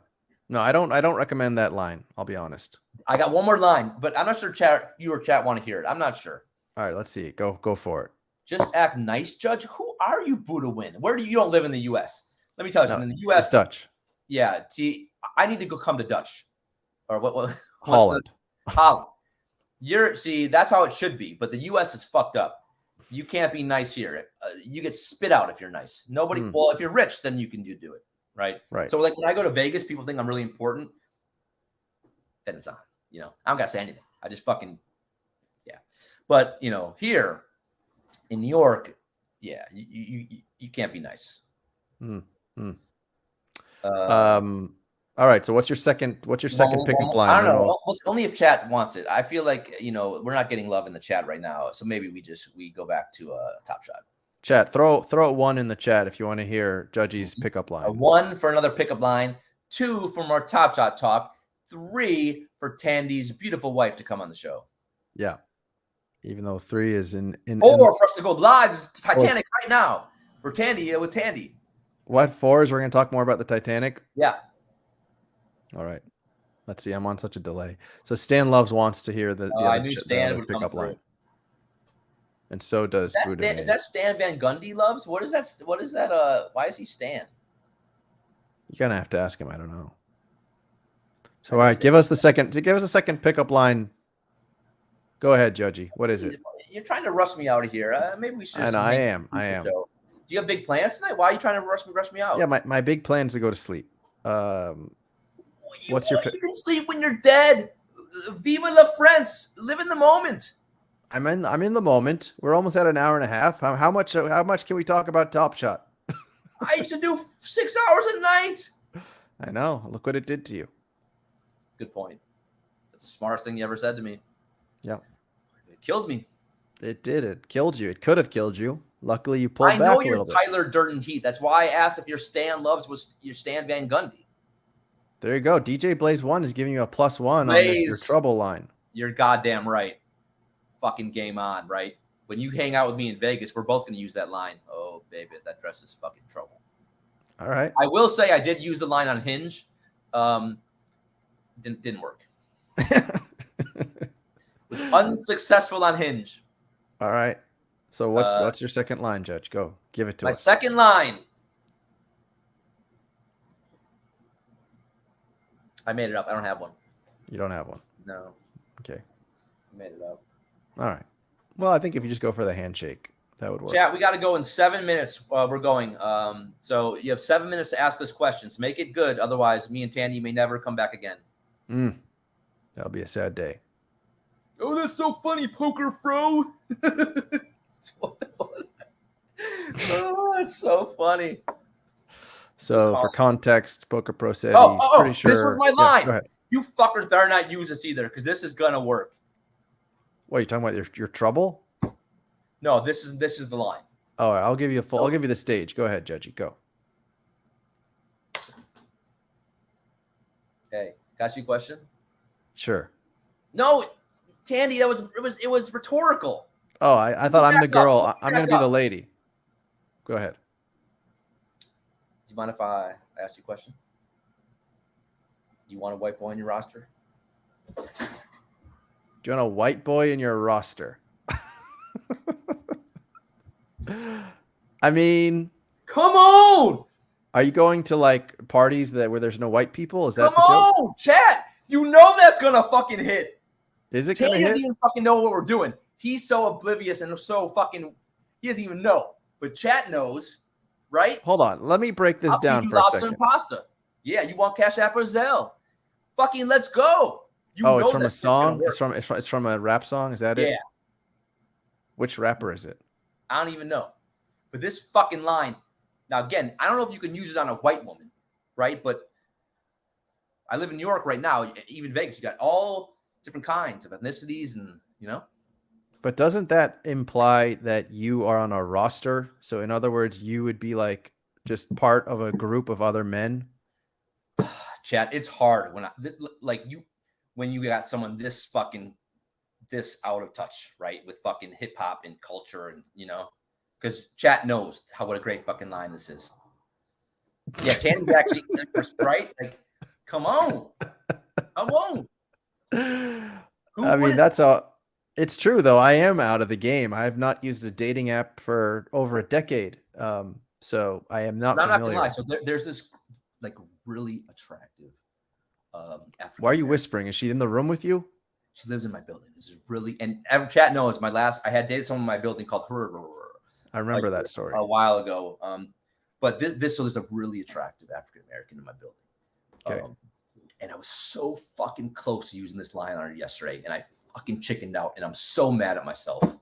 No, I don't recommend that line. I'll be honest. I got one more line, but I'm not sure you or chat want to hear it. I'm not sure. All right, let's see. Go for it. Just act nice, Judge. Who are you, Buddha Win? You don't live in the U.S. Let me tell you No, something. In the It's U.S., Dutch. yeah. See, I need to go come to Dutch, or what's Holland. Holland. That's how it should be. But the U.S. is fucked up. You can't be nice here. You get spit out if you're nice. Nobody. Well, if you're rich, then you can do it. Right. Right. So like when I go to Vegas, people think I'm really important. Then it's on. I don't gotta say anything. I just fucking, yeah. But here in New York, yeah, you can't be nice. All right. So what's your second pickup line? I don't know. Only if chat wants it. I feel like we're not getting love in the chat right now, so maybe we go back to Top Shot. Chat, throw a 1 in the chat if you want to hear Judgy's pickup line. A 1 for another pickup line, 2 for more Top Shot talk, 3 for Tandy's beautiful wife to come on the show. Yeah. Even though 3 is in 4 for us to go live to Titanic right now. For Tandy, with Tandy. What 4 is we're going to talk more about the Titanic? Yeah. All right. Let's see. I'm on such a delay. So Stan Loves wants to hear the I other, knew the Stan other would come pickup through. line. And so does Buddha. Is that Stan Van Gundy Loves? What is that? Why is he Stan? You're going to have to ask him. I don't know. So, all right. Give us a second pickup line. Go ahead, Judgy. What is it? You're trying to rush me out of here. Maybe we should. I am. Do you have big plans tonight? Why are you trying to rush me out? Yeah, my big plan is to go to sleep. What's your pick? You can sleep when you're dead. Viva la France. Live in the moment. I'm in the moment. We're almost at an hour and a half. How much can we talk about Top Shot? I used to do 6 hours a night. I know. Look what it did to you. Good point. That's the smartest thing you ever said to me. Yeah. It killed me. It did. It killed you. It could have killed you. Luckily, you pulled I back know a you're little bit. Tyler Durden Heat. That's why I asked if your Stan Loves was your Stan Van Gundy. There you go. DJ Blaze 1 is giving you a +1 on this, your trouble line. You're goddamn right. Fucking game on, right? When you hang out with me in Vegas, we're both going to use that line. Oh, baby, that dress is fucking trouble. All right. I will say I did use the line on Hinge. Didn't work. Was unsuccessful on Hinge. All right. So what's your second line, Judge? Go. Give it to My us. second line. I made it up. I don't have one. You don't have one. No. Okay. I made it up. All right. Well, I think if you just go for the handshake, that would work. Chat, we got to go in 7 minutes. We're going. So you have 7 minutes to ask us questions. Make it good. Otherwise, me and Tandy may never come back again. That'll be a sad day. Oh, that's so funny, poker fro. Oh, that's so funny. So for context, Poker Pro said Oh, he's pretty sure. this was my line. Go ahead. You fuckers better not use this either, because this is gonna work. What are you talking about? Your trouble? No, this is the line. All right, I'll give you I'll give you the stage. Go ahead, Judgy. Go. Okay, got you a question? Sure. No, Tandy, it was rhetorical. Oh, I thought I'm the girl. I'm gonna be the up. lady. Go ahead. Do you mind if I ask you a question? You want a white boy in your roster? Do you want a white boy in your roster? I mean, Come on. Are you going to like parties where there's no white people? Is that Come the joke? on, chat. You know that's gonna fucking hit. Is it gonna Tanny doesn't hit? even fucking know what we're doing. He's so oblivious and so fucking. He doesn't even know. But chat knows, right? Hold on. Let me break this I'll down feed you for a lobster second. and pasta. Yeah, you want Cash App or Zelle? Fucking let's go. You Oh, know it's from that a shit's gonna song. work. It's from a rap song. Is that it? Yeah, Which rapper is it? I don't even know. But this fucking line. Now again, I don't know if you can use it on a white woman, right? But I live in New York right now. Even Vegas, you got all different kinds of ethnicities, and you know. But doesn't that imply that you are on a roster? So in other words, you would be like just part of a group of other men. Chat, it's hard when you got someone this out of touch, right? With fucking hip hop and culture, and you know, because chat knows what a great fucking line this is. Yeah, Tanny's actually right. Like, come on. I mean, it's true though. I am out of the game. I have not used a dating app for over a decade. So I am not familiar. I'm not gonna lie. So there's this like really attractive African. Why are you whispering? Is she in the room with you? She lives in my building. This is really, and every chat knows I had dated someone in my building called her. I remember that story a while ago. But so there's a really attractive African American in my building. Okay. And I was so fucking close to using this line on her yesterday, and I fucking chickened out, and I'm so mad at myself.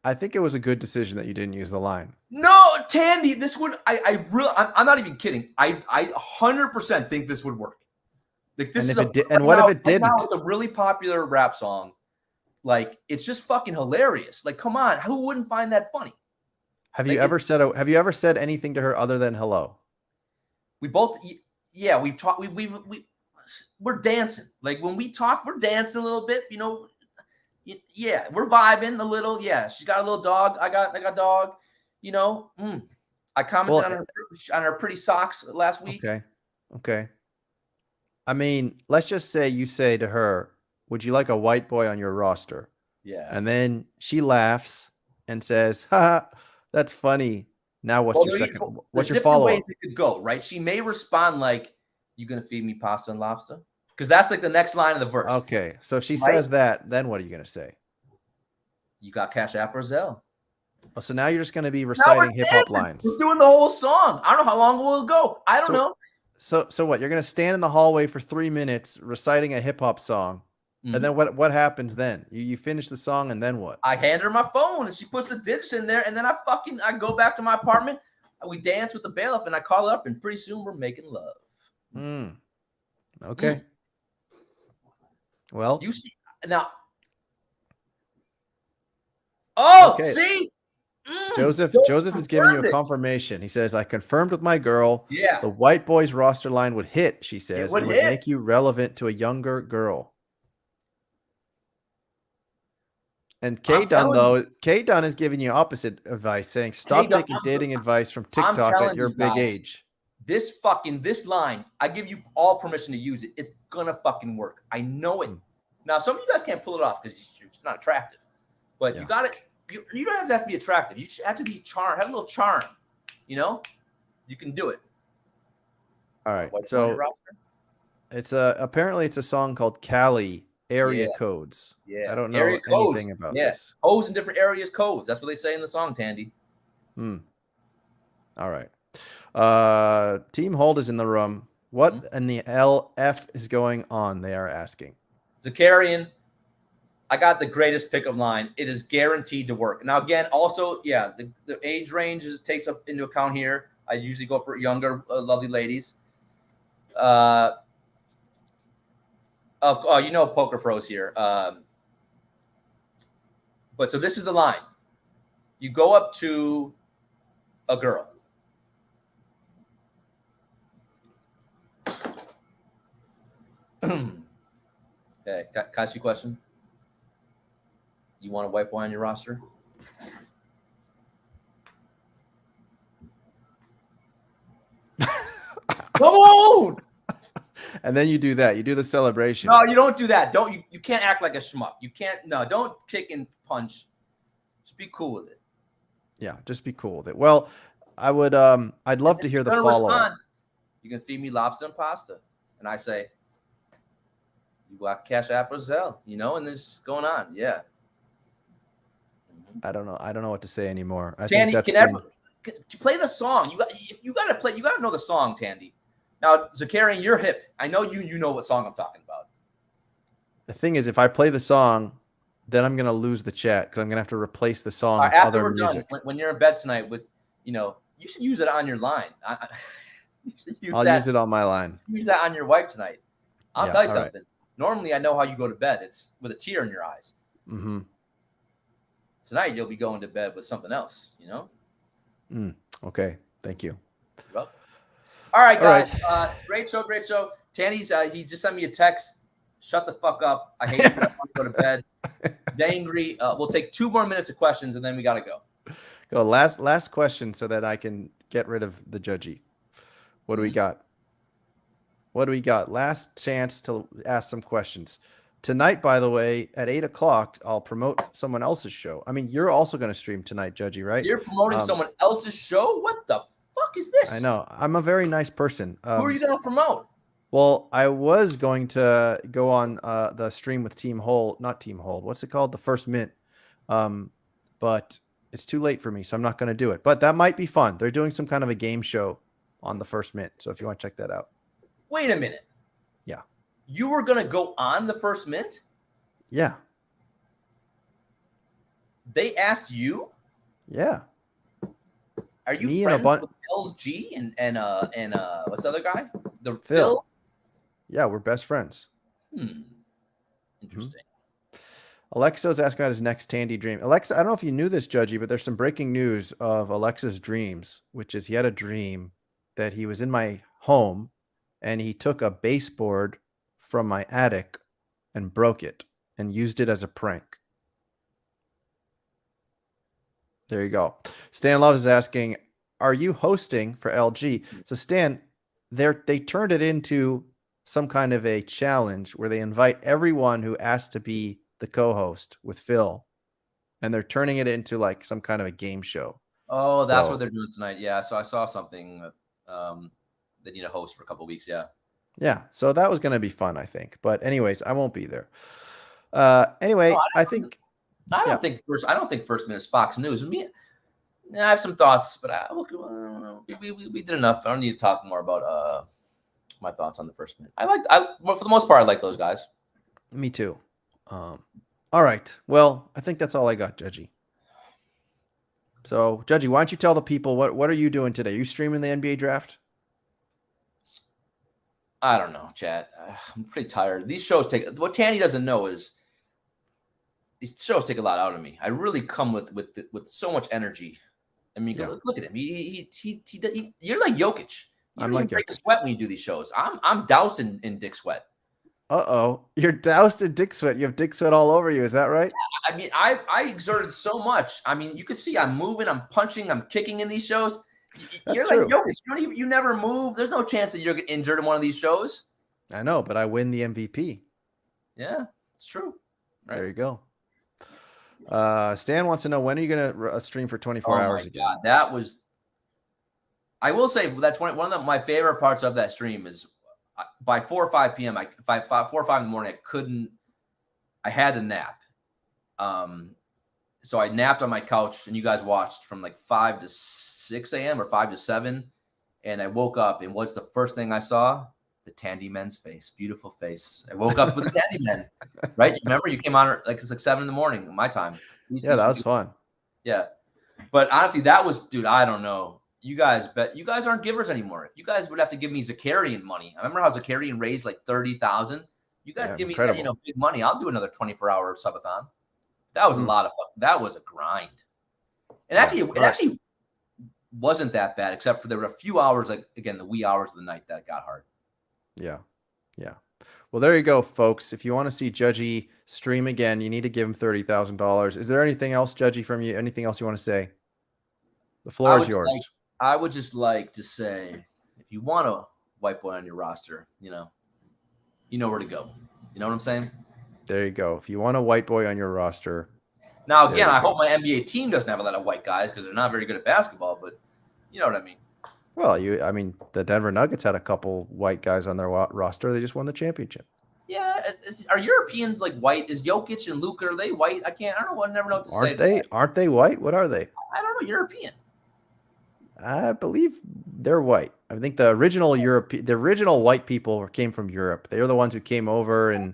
I think it was a good decision that you didn't use the line. No, Tandy, this would I'm not even kidding. I 100% think this would work. Like this what if it didn't? Now it's a really popular rap song. Like it's just fucking hilarious. Like come on, who wouldn't find that funny? Have you ever said anything to her other than hello? We've talked. We're dancing. Like when we talk, we're dancing a little bit. You know, yeah, we're vibing a little. Yeah, she's got a little dog. I got a dog. You know, I commented on her pretty socks last week. Okay. I mean, let's just say you say to her, "Would you like a white boy on your roster?" Yeah, and then she laughs and says, "Ha, that's funny." Now, what's your follow-up? Ways it could go, right? She may respond like, "You gonna feed me pasta and lobster?" Because that's like the next line of the verse. Okay, so if she says that, then what are you gonna say? You got Cash App or Zelle? Oh, so now you're just gonna be reciting hip hop lines. We're doing the whole song. I don't know how long we'll go. I don't know. So what? You're gonna stand in the hallway for 3 minutes reciting a hip hop song, and then what happens then? You finish the song, and then what? I hand her my phone, and she puts the digits in there, and then I go back to my apartment. We dance with the bailiff, and I call her up, and pretty soon we're making love. Okay. Well, you see now. Oh, okay. See, Joseph is giving you a confirmation. He says, "I confirmed with my girl. Yeah, the white boys roster line would hit." She says, it would make you relevant to a younger girl." And K Dunn is giving you opposite advice, saying, "Stop taking dating advice from TikTok at your big age." This line, I give you all permission to use it. It's gonna fucking work. I know it. Now, some of you guys can't pull it off because it's not attractive, but you got it. You don't have to be attractive. You have to be charm. Have a little charm. You know, you can do it. All right. So it's apparently it's a song called Cali Area Codes. Yeah, I don't know anything about this. Codes in different areas. Codes. That's what they say in the song, Tandy. All right. Team Hold is in the room. What in the LF is going on? They are asking. Zakarian, I got the greatest pickup line. It is guaranteed to work. Now, again, also, the age range takes up into account here. I usually go for younger, lovely ladies. Poker froze here. But so this is the line. You go up to a girl. Okay, can I ask you a question? You want a white boy on your roster? Come on! And then you do that. You do the celebration. No, you don't do that. You can't act like a schmuck. You can't. No, don't kick and punch. Just be cool with it. Yeah, just be cool with it. Well, I would. I'd love And to then hear the you're gonna follow up. respond, you can feed me lobster and pasta. And I say, you got Cash App or Zelle, you know, and this is going on. Yeah. I don't know. I don't know what to say anymore. I Tandy, think that's can been, play the song. You gotta know the song, Tandy. Now, Zakarian, you're hip. I know you know what song I'm talking about. the thing is, if I play the song, then I'm gonna lose the chat because I'm gonna have to replace the song with After other we're music. done, when you're in bed tonight, you should use it on your line. You should Use it on my line. Use that on your wife tonight. I'll Yeah, tell you all right. something. Normally, I know how you go to bed. It's with a tear in your eyes. Mm-hmm. Tonight, you'll be going to bed with something else, you know? Okay. Thank you. You're welcome. All right, All right. guys. Great show. Tandy's, he just sent me a text. Shut the fuck up. I hate you. I want to go to bed. Dangry. We'll take 2 more minutes of questions, and then we got to go. Go last question so that I can get rid of the judgy. What do we got? What do we got? Last chance to ask some questions. Tonight, by the way, at 8 o'clock, I'll promote someone else's show. I mean, you're also going to stream tonight, Judgy, right? You're promoting someone else's show? What the fuck is this? I know. I'm a very nice person. Who are you going to promote? Well, I was going to go on the stream with Team Hold, not Team Hold. What's it called? The First Mint. But it's too late for me, so I'm not going to do it. But that might be fun. They're doing some kind of a game show on the First Mint. So if you want to check that out. Wait a minute. Yeah. You were going to go on the First Mint? Yeah. They asked you? Yeah. Are you Me friends and with LG and what's the other guy? The Phil. Yeah, we're best friends. Interesting. Alexo's asking about his next Tandy dream. Alexa, I don't know if you knew this, Judgy, but there's some breaking news of Alexa's dreams, which is he had a dream that he was in my home and he took a baseboard from my attic and broke it and used it as a prank. There you go. Stan Love is asking, are you hosting for LG? So Stan, they turned it into some kind of a challenge where they invite everyone who asks to be the co-host with Phil, and they're turning it into like some kind of a game show. Oh, that's what they're doing tonight. Yeah, so I saw something they need a host for a couple of weeks. Yeah, so that was going to be fun, I think. But anyways, I won't be there. Anyway, I don't think First Minute is Fox News. I have some thoughts, but we did enough. I don't need to talk more about my thoughts on the First Minute. For the most part, I like those guys. Me too. All right. Well, I think that's all I got, Judgy. So, Judgy, why don't you tell the people what are you doing today? Are you streaming the NBA draft? I don't know, chat. I'm pretty tired. These shows what Tandy doesn't know is these shows take a lot out of me. I really come with so much energy. I mean, look at him. You're like Jokic. You don't even break a sweat when you do these shows. I'm doused in dick sweat. Uh-oh. You're doused in dick sweat. You have dick sweat all over you. Is that right? I mean, I exerted so much. I mean, you can see I'm moving, I'm punching, I'm kicking in these shows. You're true. like Jokic. You never move. There's no chance that you'll get injured in one of these shows. I know, but I win the MVP. Yeah, it's true. Right. There you go. Stan wants to know, when are you going to stream for 24 hours again? God, that was. I will say that's one of my favorite parts of that stream is by 4 or 5 p.m. 4 or 5 in the morning, I had to nap. So I napped on my couch and you guys watched from like 5 to 6 a.m. or 5 to 7. And I woke up and what's the first thing I saw? The Tandy Men's face. Beautiful face. I woke up with the Tandy Men, right? You remember you came on it's like 7 in the morning, my time. That was fun. Yeah. But honestly, that was, dude, I don't know. You guys aren't givers anymore. If you guys would have to give me Zakarian money. I remember how Zakarian raised like 30,000. You guys give me that, big money. I'll do another 24-hour subathon. That was a lot of fun. That was a grind. And it actually wasn't that bad, except for there were a few hours, like again, the wee hours of the night that got hard. Yeah. Yeah. Well, there you go, folks. If you want to see Judgy stream again, you need to give him $30,000. Is there anything else, Judgy, from you? Anything else you want to say? The floor is yours. I would just like to say, if you want a white boy on your roster, you know where to go. You know what I'm saying? There you go. If you want a white boy on your roster. Now, again, I hope my NBA team doesn't have a lot of white guys because they're not very good at basketball. But You know what I mean? Well, I mean, the Denver Nuggets had a couple white guys on their roster. They just won the championship. Yeah. Are Europeans like white? Is Jokic and Luka, are they white? I don't know. I never know what to say. Aren't they white? What are they? I don't know. European. I believe they're white. I think the original white people came from Europe. They were the ones who came over and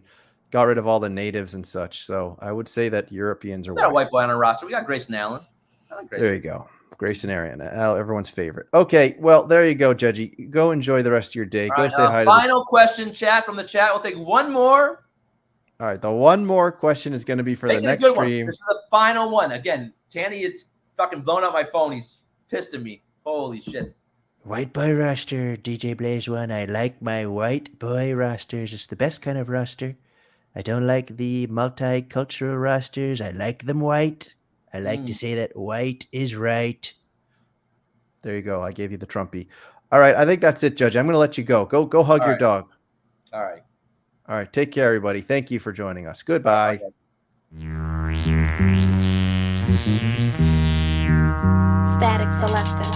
got rid of all the natives and such. So I would say that Europeans are We got a white. white boy on our roster. We got Grayson Allen. I like Grayson. There you go. Grayson Arian, everyone's favorite. Okay, well, there you go, Judgy. Go enjoy the rest of your day. All go right, say hi to final question, chat, from the chat. We'll take one more. All right, the one more question is going to be for the next stream. This is the final one. Again, Tanny is fucking blowing up my phone. He's pissed at me. Holy shit. White boy roster, DJ Blaze One. I like my white boy rosters. It's the best kind of roster. I don't like the multicultural rosters. I like them white. I like to say that white is right. There you go. I gave you the Trumpy. All right, I think that's it, Judge. I'm going to let you go. Go hug your dog. All right. All right, take care, everybody. Thank you for joining us. Goodbye. Static Selector.